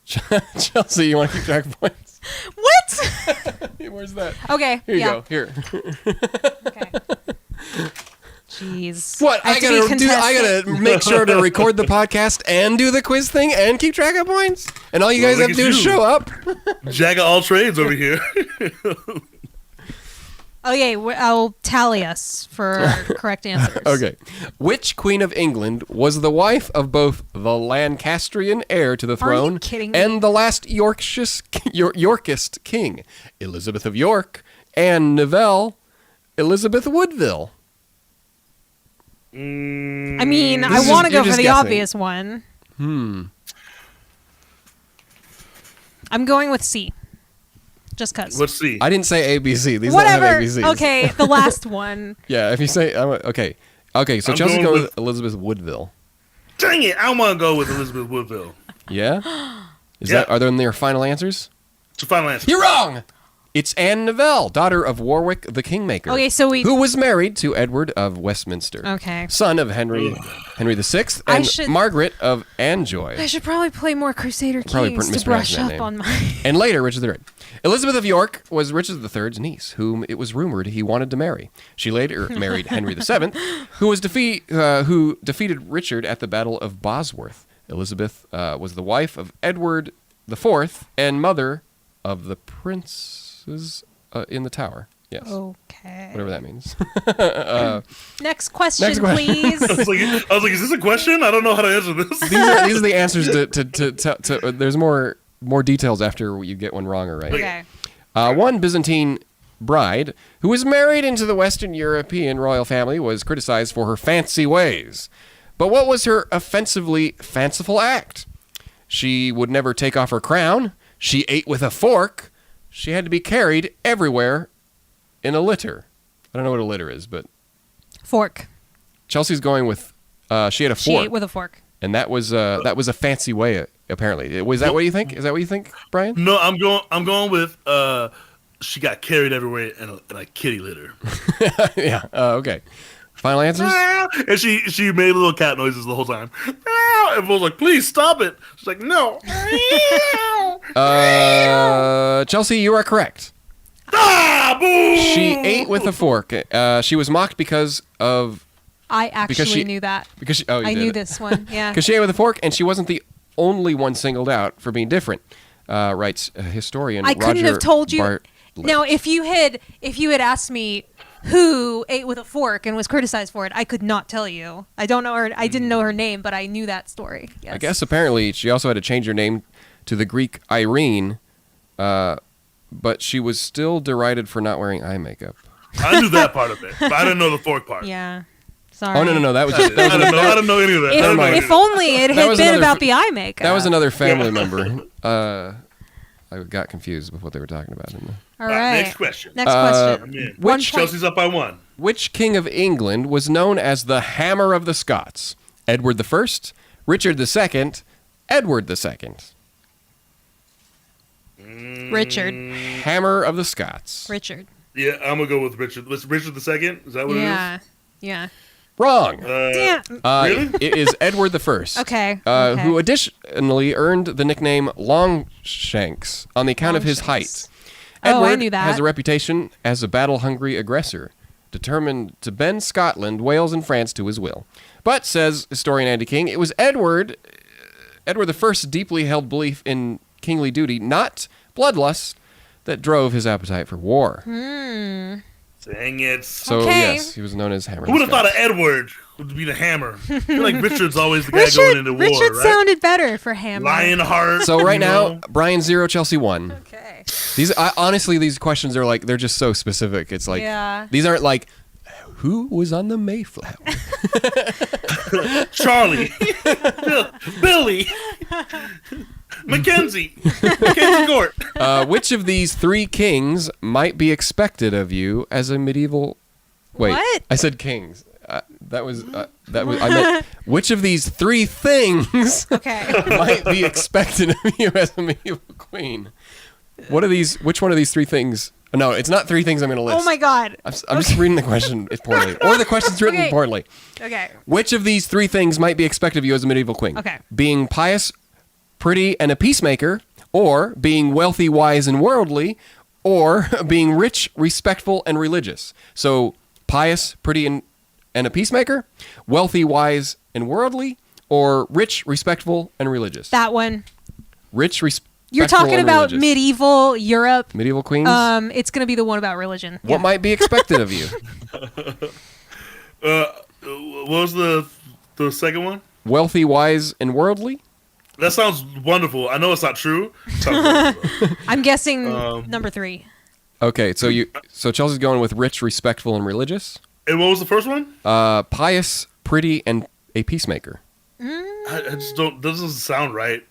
Chelsea, you want to keep track of points? What? Where's that? Okay. Here you yeah. go. Here. Okay. Jeez. What? I have to be gotta make sure to record the podcast and do the quiz thing and keep track of points. And all you guys Well, have to look do at is you. show up. Jack of all trades over here. Okay, I'll tally us for correct answers. Okay. Which queen of England was the wife of both the Lancastrian heir to the you throne kidding me? and the last Yorkist king? Elizabeth of York, Anne Neville, Elizabeth Woodville. I mean, This I is- want to you're go for just the guessing. obvious one. I'm going with C. Just cause. Let's see. I didn't say ABC. These Whatever. don't have ABCs. Okay, the last one. Yeah, if you say okay. Okay, so I'm Chelsea's going going with- with Elizabeth Woodville. Dang it! I want to go with Elizabeth Woodville. Yeah? Is Yeah. that are there their final answers? It's a final answer. You're wrong. It's Anne Neville, daughter of Warwick the Kingmaker. Okay, so who was married to Edward of Westminster. Okay. Son of Henry VI and Margaret of Anjoy. I should probably play more Crusader Probably Kings to brush up on my... And later, Richard III. Elizabeth of York was Richard III's niece, whom it was rumored he wanted to marry. She later married Henry VII, who defeated Richard at the Battle of Bosworth. Elizabeth was the wife of Edward IV and mother of the princes in the Tower. Yes. Okay. Whatever that means. Next question, please. I was like, is this a question? I don't know how to answer this. These are the answers to there's more details after you get one wrong or right. Okay. One Byzantine bride who was married into the Western European royal family was criticized for her fancy ways. But what was her offensively fanciful act? She would never take off her crown. She ate with a fork. She had to be carried everywhere in a litter. I don't know what a litter is, but... Fork. Chelsea's going with... she had a fork. She ate with a fork. And that was a fancy way, apparently. Was that what you think? Is that what you think, Brian? No, I'm going with she got carried everywhere in a kitty litter. Yeah. Okay. Final answers? And she made little cat noises the whole time. Everyone's like, please stop it. She's like, no. Chelsea, you are correct. Boo! She ate with a fork. She was mocked because I actually knew that. I knew this one. Yeah. Because she ate with a fork, and she wasn't the only one singled out for being different. Writes historian I Roger couldn't have told you. Bartlett. Now, if you had asked me who ate with a fork and was criticized for it, I could not tell you. I don't know her. I didn't know her name, but I knew that story. Yes. I guess apparently she also had to change her name to the Greek Irene, but she was still derided for not wearing eye makeup. I knew that part of it, but I didn't know the fork part. Yeah. Sorry. Oh no, that was I didn't know any of that. If only it had been about the eye makeup. That was another family member. I got confused with what they were talking about. All right. Next question. Next question. Chelsea's up by 1. Which king of England was known as the Hammer of the Scots? Edward I, Richard II, Edward II. Richard. Hammer of the Scots. Richard. Yeah, I'm gonna go with Richard. Richard II. Is that what it is? Yeah. Wrong. Damn. Really? It is Edward I. Okay. Who additionally earned the nickname Longshanks on the account of his height. Edward I knew that. has a reputation as a battle-hungry aggressor, determined to bend Scotland, Wales, and France to his will. But, says historian Andy King, it was Edward I's deeply held belief in kingly duty, not bloodlust, that drove his appetite for war. Dang it. So, Okay. yes, he was known as Hammer. Who would have thought of Edward would be the hammer? I feel like Richard's always the guy going into war, Richard right? sounded better for Hammer. Lionheart. So right you now, know? Brian 0, Chelsea 1. Okay. Honestly, these questions are like, they're just so specific. It's like, these aren't like, who was on the Mayflower? Charlie. Billy. Mackenzie Gort. Which of these 3 kings might be expected of you as a medieval... Wait, What? I said kings. I meant, which of these 3 things Okay. might be expected of you as a medieval queen? Which one of these 3 things... No, it's not 3 things I'm going to list. Oh my God. I'm just reading the question poorly. Or the question's written Okay. poorly. Okay. Which of these 3 things might be expected of you as a medieval queen? Okay. Being pious, pretty, and a peacemaker, or being wealthy, wise, and worldly, or being rich, respectful, and religious. So, pious, pretty, and a peacemaker, wealthy, wise, and worldly, or rich, respectful, and religious. That one. Rich, respectful, You're talking and about religious. medieval Europe. Medieval queens? It's going to be the one about religion. What might be expected of you? What was the second one? Wealthy, wise, and worldly? That sounds wonderful. I know it's not true. Sounds wonderful, though. I'm guessing number 3. Okay, so Chelsea's going with rich, respectful, and religious. And what was the first one? Pious, pretty, and a peacemaker. I just don't. Doesn't sound right.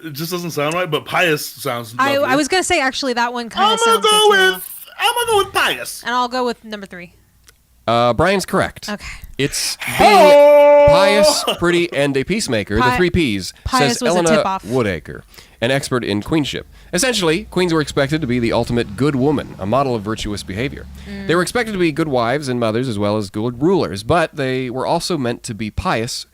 It just doesn't sound right. But pious sounds. I was going to say, actually, that one kind I'm of gonna sounds go good too. with. I'm gonna go with pious. And I'll go with number 3. Brian's correct. Okay. It's being pious, pretty, and a peacemaker. The 3 Ps, Pious says was a Elena tip-off. Woodacre, an expert in queenship. Essentially, queens were expected to be the ultimate good woman, a model of virtuous behavior. They were expected to be good wives and mothers as well as good rulers, but they were also meant to be pious,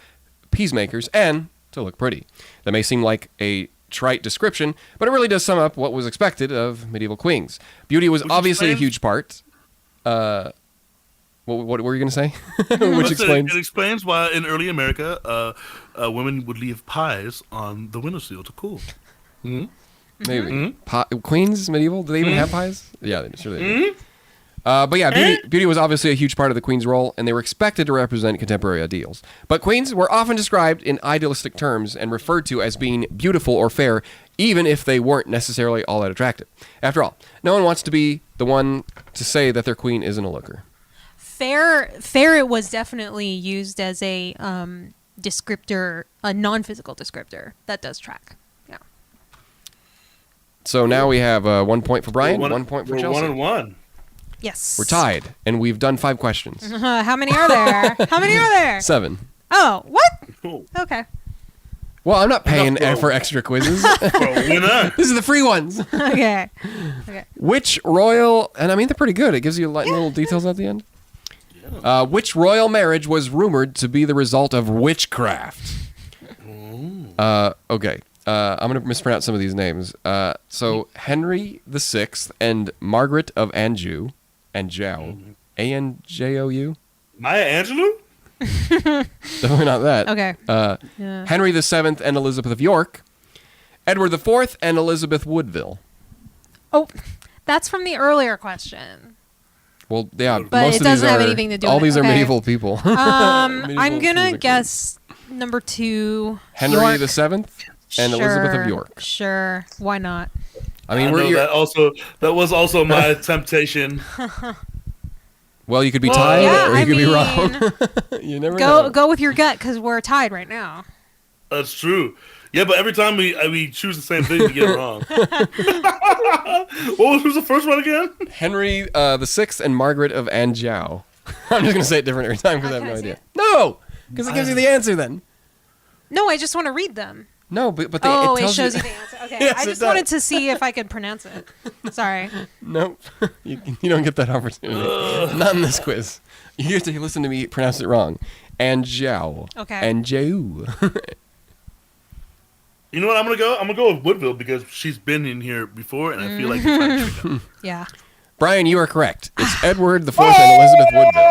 peacemakers, and to look pretty. That may seem like a trite description, but it really does sum up what was expected of medieval queens. Beauty was obviously a huge part. What were you going to say? Which explains... It explains why in early America, women would leave pies on the windowsill to cool. Mm-hmm. Maybe. Queens, medieval? Do they even have pies? Yeah, sure they do. But yeah, beauty was obviously a huge part of the queen's role, and they were expected to represent contemporary ideals. But queens were often described in idealistic terms and referred to as being beautiful or fair, even if they weren't necessarily all that attractive. After all, no one wants to be the one to say that their queen isn't a looker. Fair. It was definitely used as a descriptor, a non-physical descriptor. That does track. Yeah. So now we have 1 point for Brian, 1 point for Chelsea. 1-1. Yes. We're tied, and we've done 5 questions. How many are there? How many are there? 7. Oh, what? Cool. Okay. Well, I'm not paying Bro. for extra quizzes. Bro, we're not. This is the free ones. Okay. Which royal, and I mean, they're pretty good. It gives you little details at the end. Which royal marriage was rumored to be the result of witchcraft? Okay. I'm going to mispronounce some of these names. So Henry VI and Margaret of Anjou, Anjou, Maya Angelou? definitely not that. Okay. Henry VII and Elizabeth of York, Edward IV and Elizabeth Woodville. Oh, that's from the earlier question. Well, yeah, But most it of doesn't these have are, anything to do all with these it. are Okay. medieval people. I'm gonna guess number 2. Henry York. VII and Elizabeth of York. Sure. Why not? I mean, that was also my temptation. Well, you could be tied Yeah, or you I could be mean, wrong. You never know. Go with your gut because we're tied right now. That's true. Yeah, but every time we choose the same thing, we get it wrong. What was the first one again? Henry VI and Margaret of Anjou. I'm just going to say it different every time because I have no idea. No! Because it gives you the answer then. No, I just want to read them. No, but it It tells shows you... you the answer. Okay, Yes, I it just does. wanted to see if I could pronounce it. Sorry. Nope. You don't get that opportunity. Not in this quiz. You have to listen to me pronounce it wrong. Anjou. Okay. Anjou. You know what? I'm gonna go with Woodville because she's been in here before, and I feel like you're trying to trick her. Yeah. Brian, you are correct. It's Edward IV and Elizabeth Woodville.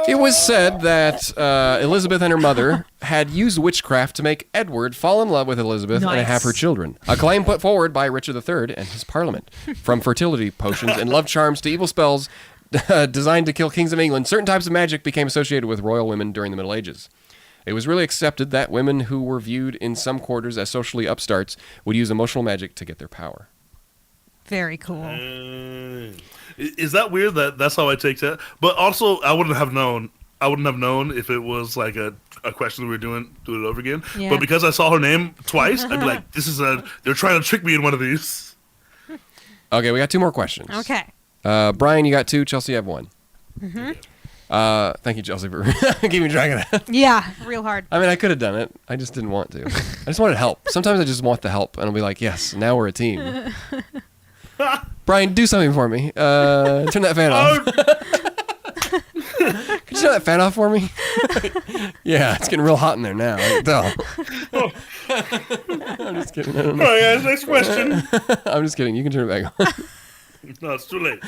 It was said that Elizabeth and her mother had used witchcraft to make Edward fall in love with Elizabeth and have her children. A claim put forward by Richard III and his parliament. From fertility potions and love charms to evil spells designed to kill kings of England, certain types of magic became associated with royal women during the Middle Ages. It was really accepted that women who were viewed in some quarters as socially upstarts would use emotional magic to get their power. Very cool. Is that weird that that's how I take that? But also, I wouldn't have known if it was like a question we were do it over again. Yeah. But because I saw her name twice, I'd be like, they're trying to trick me in one of these. Okay, we got 2 more questions. Okay. Brian, you got 2. Chelsea, you have 1. Thank you, Chelsea, for keeping track of that. Yeah, real hard. I mean, I could have done it. I just didn't want to. I just wanted help. Sometimes I just want the help, and I'll be like, yes, now we're a team. Brian, do something for me. Turn that fan off. Can you turn that fan off for me? Yeah, it's getting real hot in there now. I can tell. I'm just kidding. I don't know. All right, guys, next question. I'm just kidding. You can turn it back on. No, it's too late.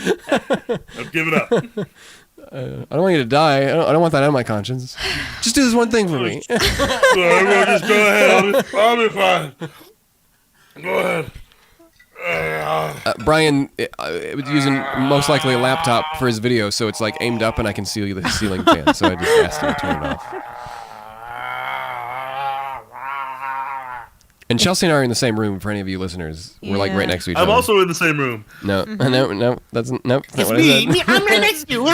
I've given up. I don't want you to die. I don't want that on my conscience. Just do this one thing for me. Sorry, we'll just go ahead. I'll be fine. Go ahead. Brian was using most likely a laptop for his video, so it's like aimed up and I can see the ceiling fan. So I just asked him to turn it off. And Chelsea and I are in the same room. For any of you listeners, we're like right next to each other. I'm also in the same room. No, that's not what I said. I'm right next to you.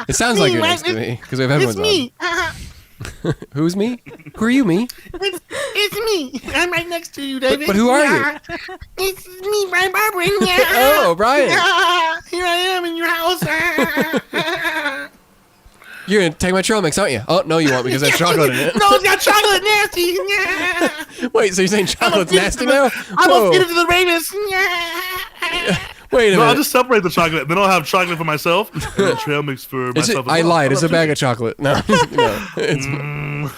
It sounds like you're next to me because we have headphones on. Who's me? Who are you, me? It's me. I'm right next to you, David. But who are you? It's me, Brian Barber. Yeah. Oh, Brian. Here I am in your house. You're going to take my trail mix, aren't you? Oh, no, you won't because there's chocolate in it. No, it's got chocolate nasty. Yeah. Wait, so you're saying chocolate's nasty now? I'm Whoa. gonna feed it to the ravens. Wait a No, I'll minute. just separate the chocolate. Then I'll have chocolate for myself and then trail mix for Is it, myself. as I well. lied. I'll It's a have bag two. of chocolate. No. No.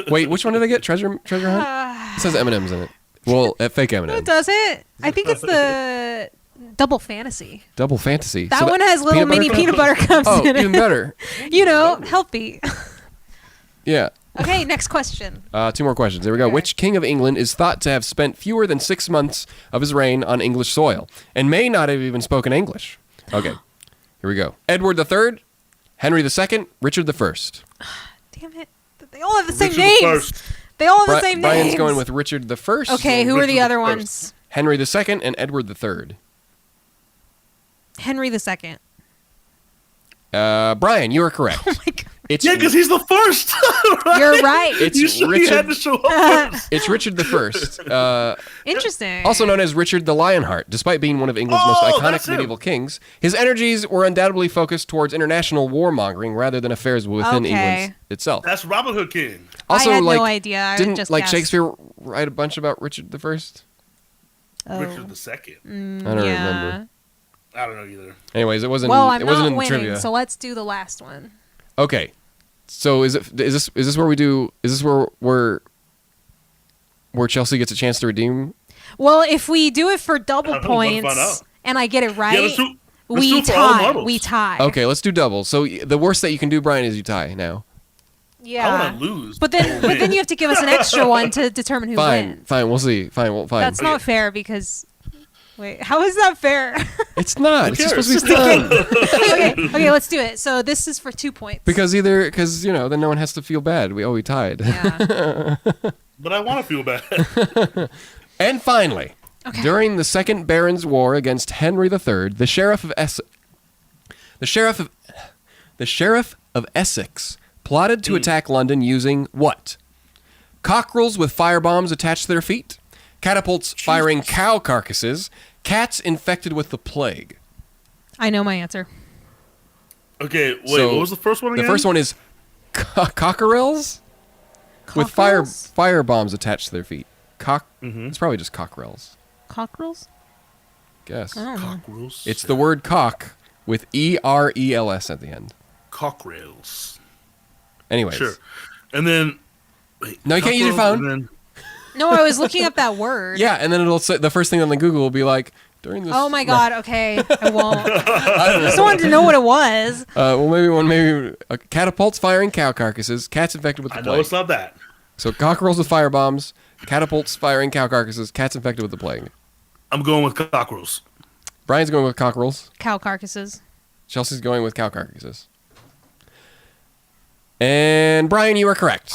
Wait, which one did I get? Treasure hunt? It says M&M's in it. Well, fake M&M's. Does it? I think it's the Double Fantasy. Double fantasy. That So one has little mini cups? peanut butter cups Oh, in it. even better. Healthy. Yeah. Okay, next question. 2 more questions. There we go. Okay. Which king of England is thought to have spent fewer than 6 months of his reign on English soil and may not have even spoken English? Okay. Here we go. Edward III, Henry II, Richard I. Damn it. They all have the same Richard names. the First. They all have the same Brian's names. going with Richard I. Okay, who are the Richard other the ones? Henry II and Edward III. Henry II. Brian, you are correct. Oh my god. It's Yeah, because he's the first. Right? You're right. It's You Richard. had to show up first. It's Richard I. Interesting. Also known as Richard the Lionheart, despite being one of England's most Oh, iconic that's him. medieval kings, his energies were undoubtedly focused towards international warmongering rather than affairs within Okay. England itself. That's Robin Hood King. Also, I had like, no idea. I didn't just like guessed. Shakespeare write a bunch about Richard the First? Oh. Richard the Second. I don't yeah. remember. I don't know either. Anyways, it wasn't. Well, I'm it wasn't not in the winning, trivia. so let's do the last one. Okay, so is this where we do? Is this where Chelsea gets a chance to redeem? Well, if we do it for double I don't know, we're gonna find points out. and I get it right, Yeah, let's do we it for all tie. marbles. We tie. Okay, let's do doubles. So the worst that you can do, Brian, is you tie now. I Yeah. want to lose. But then you have to give us an extra one to determine who Fine, wins. fine. We'll see. Fine. That's not fair because. Wait, how is that fair? It's not. Who It's just cares? supposed to be fun. okay, let's do it. So this is for 2 points. because then no one has to feel bad. We tied. Yeah. But I want to feel bad. And finally, Okay. during the Second Barons' War against Henry III, the sheriff of Essex plotted to attack London using what? Cockerels with firebombs attached to their feet, catapults firing cow carcasses, cats infected with the plague. I know my answer. Okay, wait. So, what was the first one The again? first one is cockerels with Cockerels? firebombs attached to their feet. Mhm. It's probably just cockerels. Cockerels? Guess. I don't know. Cockerels. It's the word cock with ERELS at the end. Cockerels. Anyways. Sure. And then. Wait, No, you can't use your cockerels, phone. and then- No, I was looking up that word. Yeah, and then it'll say the first thing on the Google will be like during this. Oh my god, okay. I won't. I just wanted to know what it was. Well, maybe catapults firing cow carcasses, cats infected with the I know plague. it's not that. So cockerels with firebombs, catapults firing cow carcasses, cats infected with the plague. I'm going with cockerels. Brian's going with cockerels. Cow carcasses. Chelsea's going with cow carcasses. And Brian, you are correct.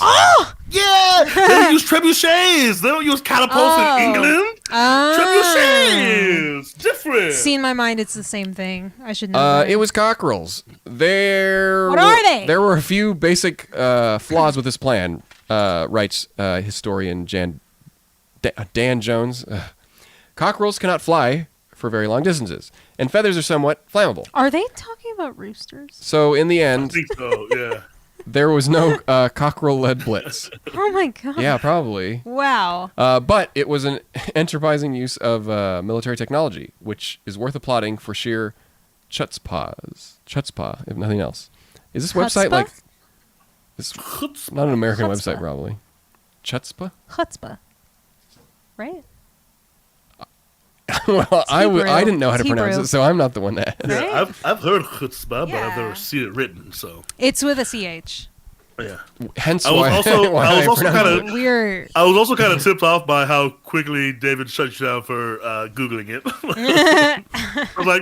Yeah! They don't use trebuchets. They don't use catapults Oh. in England. Trebuchets. Different. See, in my mind, it's the same thing. I should know. that. It was cockerels. What are they? There were a few basic flaws with this plan, writes historian Dan Jones. Cockerels cannot fly for very long distances, and feathers are somewhat flammable. Are they talking about roosters? So in the I end, think so, yeah. there was no cockerel-led blitz. Oh my god. Yeah, probably. Wow. But it was an enterprising use of military technology, which is worth applauding for sheer chutzpah, if nothing else. Is this website Chutzpah? like... It's not an American Chutzpah. website, probably. Chutzpah? Chutzpah. Right? Well, I Hebrew. didn't know how to It's pronounce Hebrew. it, so I'm not the one that... Right? Yeah, I've heard chutzpah, but I've Yeah. never seen it written, so It's with a CH. yeah. Hence I was why, also- why I was also pronounce kinda- it. Weird. I was also kind of tipped off by how quickly David shut you down for Googling it. I was like,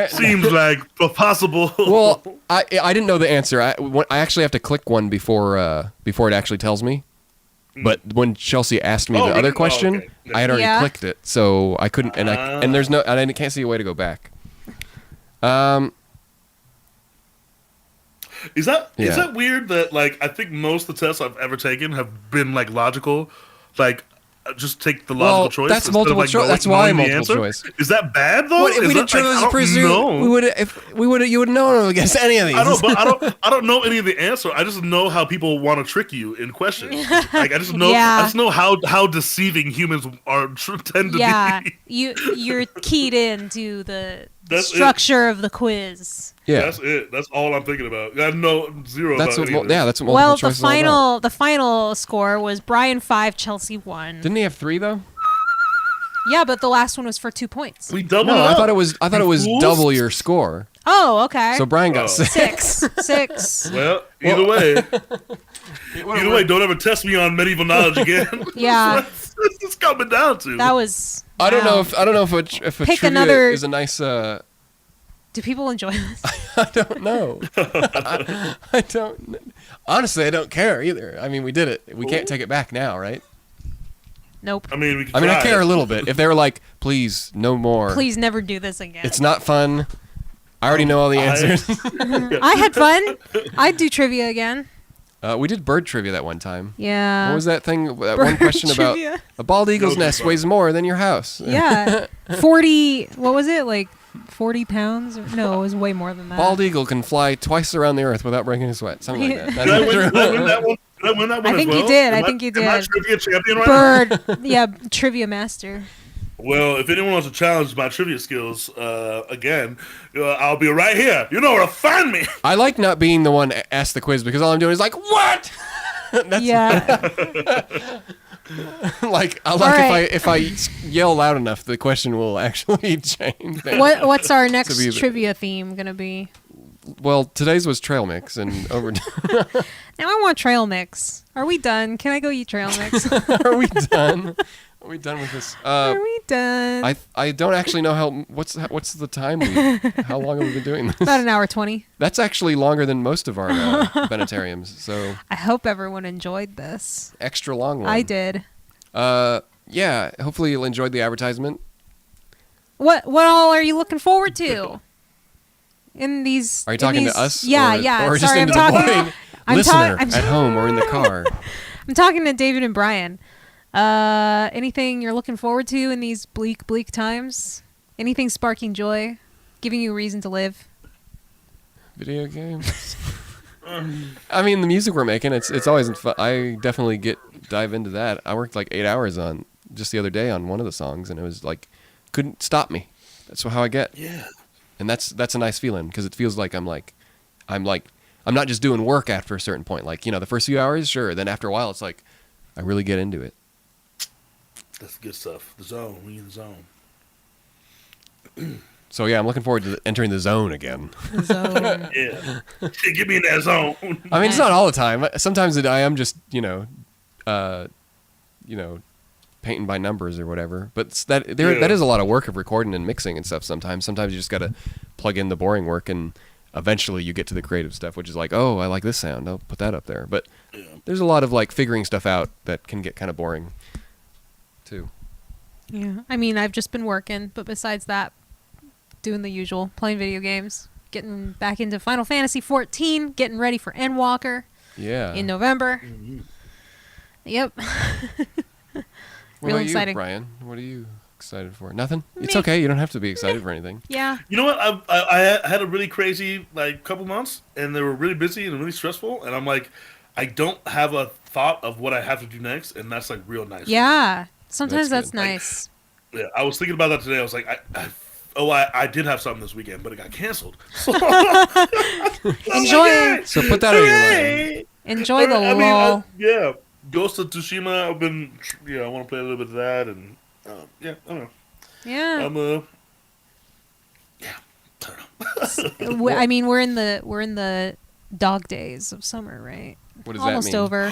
Ti- seems like possible. Well, I didn't know the answer. I actually have to click one before it actually tells me. But when Chelsea asked me Oh, the really? other Oh, question, okay. I had already Yeah. clicked it, so I couldn't. And there's no, and I can't see a way to go back. Is that Yeah. weird that like I think most of the tests I've ever taken have been like logical, like just take the logical Well, choice. that's instead of, multiple like, choice. That's why knowing the multiple answer? choice. Is that bad though? What if Is we that, did Trivial I don't Pursuit? know. You would know against any of these. I know, but I don't know any of the answer. I just know how people want to trick you in questions. Like I just know, Yeah. I just know how deceiving humans tend to Yeah, be. you're keyed into the That's structure of the quiz. Yeah, That's it. That's all I'm thinking about. I know zero. that's about what. any of this. That's what multiple Well, choice is all about. the final score was Brian 5, Chelsea 1. Didn't he have 3 though? Yeah, but the last one was for 2 points. We doubled No, it I up. thought it was. I thought it was Fools. double your score. Oh, okay. So Brian got Oh. 6. Six. Well, either way, don't ever test me on medieval knowledge again. Yeah. That's it's coming down to. That was. I don't know wow. if a Pick trivia another- is a nice. Do people enjoy this? I don't know. I don't. Honestly, I don't care either. I mean, we did it. We can't take it back now, right? Nope. I mean, we can I mean, I try. care a little bit. If they were like, please, no more. Please never do this again. It's not fun. I already know all the answers. I had fun. I'd do trivia again. We did bird trivia that one time. Yeah. What was that thing? That one Bird question trivia. about a bald eagle's That was nest fun. weighs more than your house. Yeah. 40. What was it? Like 40 pounds? No, it was way more than that. Bald eagle can fly twice around the earth without breaking a sweat. Something like that. Did I win that one? Did I win that one I as think well? you did. Am I think you Am I did. trivia champion right now? Bird. Yeah, trivia master. Well, if anyone wants to challenge my trivia skills, again, I'll be right here. You know where to find me. I like not being the one asked the quiz because all I'm doing is like, what? That's Yeah. like I like right. if I yell loud enough, the question will actually change. What's our To next be the- trivia theme gonna be? Well, today's was trail mix, and over. Now I want trail mix. Are we done? Can I go eat trail mix? Are we done? Are we done with this? Are we done? I don't actually know what's the time. How long have we been doing this? About an hour 20. That's actually longer than most of our Bennettariums. So I hope everyone enjoyed this. extra long one. I did. Yeah. Hopefully you enjoyed the advertisement. What all are you looking forward to? In these Are you in talking these- to us? Yeah, or, yeah. Or just Sorry, into I'm the talking void I'm listener I'm at home or in the car? I'm talking to David and Brian. Anything you're looking forward to in these bleak times? Anything sparking joy, giving you a reason to live? Video games. I mean, the music we're making, it's always fun. I definitely dive into that. I worked like 8 hours on just the other day on one of the songs, and it was like couldn't stop me. That's how I get. Yeah. And that's a nice feeling because it feels like I'm not just doing work after a certain point. Like, the first few hours, sure. Then after a while, it's like I really get into it. That's good stuff. The zone. We in the zone. So yeah, I'm looking forward to entering the zone again. So, Yeah. Get me in that zone. I mean, it's not all the time. Sometimes I am just painting by numbers or whatever. But that is a lot of work of recording and mixing and stuff. Sometimes you just got to plug in the boring work, and eventually you get to the creative stuff, which is like, oh, I like this sound. I'll put that up there. But there's a lot of like figuring stuff out that can get kind of boring, too. yeah. I mean, I've just been working, but besides that, doing the usual, playing video games, getting back into Final Fantasy 14, getting ready for Endwalker Yeah. in November. Mm-hmm. Yep. What Real about exciting. you, Brian? What are you excited for? Nothing? It's Me. okay. You don't have to be excited for anything. Yeah. You know what? I had a really crazy couple months, and they were really busy and really stressful. And I'm like, I don't have a thought of what I have to do next, and that's like real nice. Yeah. Sometimes That's that's, good. nice. Yeah, I was thinking about that today. I was like, I did have something this weekend, but it got canceled. Enjoy- So put that on your mind. Enjoy the I mean, lull. yeah, Ghost of Tsushima. I've been, I want to play a little bit of that, and yeah, I don't know. Yeah. I don't know. I mean, we're in the dog days of summer, right? What does Almost that mean? over.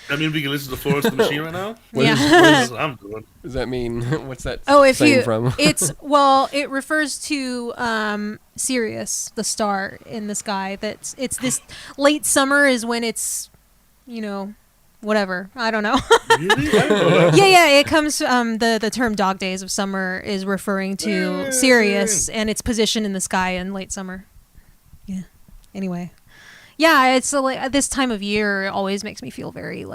I mean, we can listen to Florence the Machine right now. Yeah. That's what I'm doing. Does that mean what's that? Oh, if saying you, from? it refers to Sirius, the star in the sky. It's this late summer is when it's, whatever. I don't know. Really? I don't know that. yeah. It comes the term dog days of summer is referring to Sirius and its position in the sky in late summer. Yeah. Anyway. Yeah, it's this time of year always makes me feel very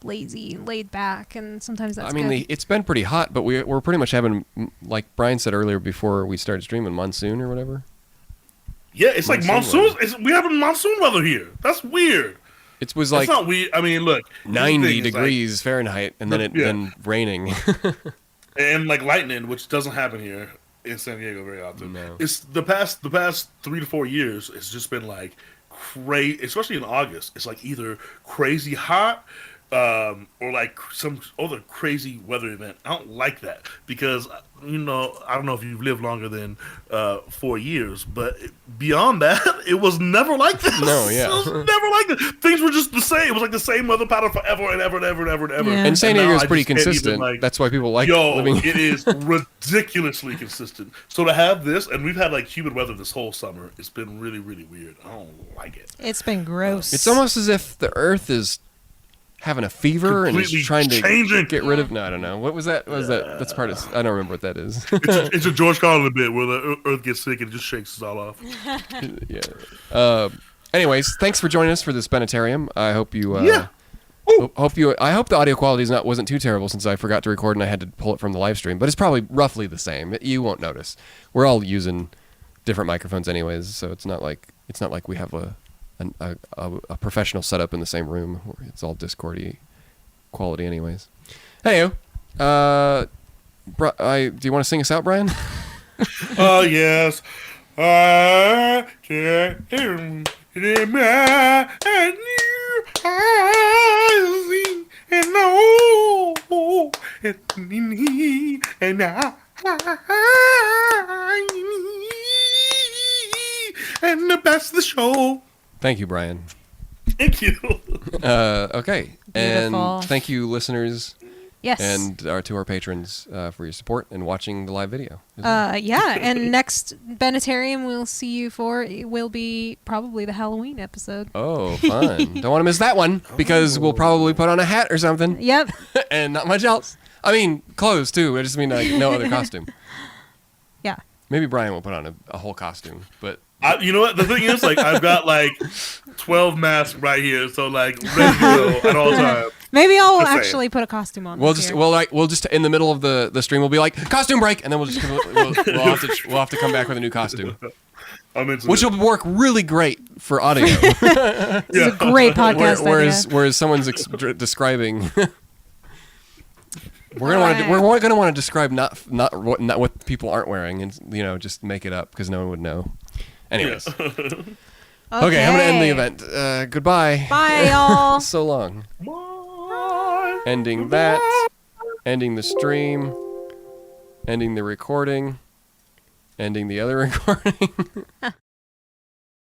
lazy, laid back, and sometimes that's I mean, good. it's been pretty hot, but we're pretty much having, like Brian said earlier before we started streaming, monsoon or whatever. Yeah, it's like Monsoon monsoon. We have monsoon weather here. That's weird. It was It's like not weird. I mean, look, here's the 90 thing, it's degrees Fahrenheit, and then then raining. and like lightning, which doesn't happen here in San Diego very often. No. It's the past 3 to 4 years. It's just been like crazy, especially in August. It's like either crazy hot. Or like some other crazy weather event. I don't like that because I don't know if you've lived longer than 4 years, but beyond that, it was never like this. No, yeah. It was never like this. Things were just the same. It was like the same weather pattern forever and ever and ever and ever and ever. Yeah. And San now Diego's I pretty just can't even, consistent. That's why people like Yo, living. it is ridiculously consistent. So to have this, and we've had like humid weather this whole summer, it's been really, really weird. I don't like it. It's been gross. It's almost as if the Earth is having a fever and is Completely trying to changing. get rid of. No, I don't know. What was that? What was that? That's part of. I don't remember what that is. It's a George Carlin bit where the Earth gets sick and it just shakes us all off. Yeah. Anyways, thanks for joining us for this Bennettarium. I hope you. Yeah. I hope the audio quality wasn't too terrible since I forgot to record and I had to pull it from the live stream. But it's probably roughly the same. You won't notice. We're all using different microphones anyways, so it's not like we have a professional setup in the same room. It's all Discordy quality anyways. Hey, do you want to sing us out, Brian? Oh, yes. I can't imagine I and no, and the best of the show. Thank you, Brian. Thank you. Okay. Beautiful. And thank you, listeners, yes. and to our patrons for your support and watching the live video. as well. Yeah, and next Bennettarium we'll see you for will be probably the Halloween episode. Oh, fun. Don't want to miss that one because we'll probably put on a hat or something Yep. and not much else. I mean, clothes, too. I just mean like no other costume. Yeah. Maybe Brian will put on a whole costume, but... You know what? The thing is, like, I've got like 12 masks right here, so like ready to go at all times. Maybe I'll Just saying. actually put a costume on. We'll this just year. we'll just in the middle of the stream we'll be like costume break, and then we'll have to come back with a new costume, I'm into which it. will work really great for audio. This is a great podcast whereas someone's describing. We're gonna want to describe not what people aren't wearing, and just make it up because no one would know. Anyways, idea. okay, I'm gonna end the event. Goodbye. Bye, y'all. So long. Bye. Ending that. Ending the stream. Ending the recording. Ending the other recording.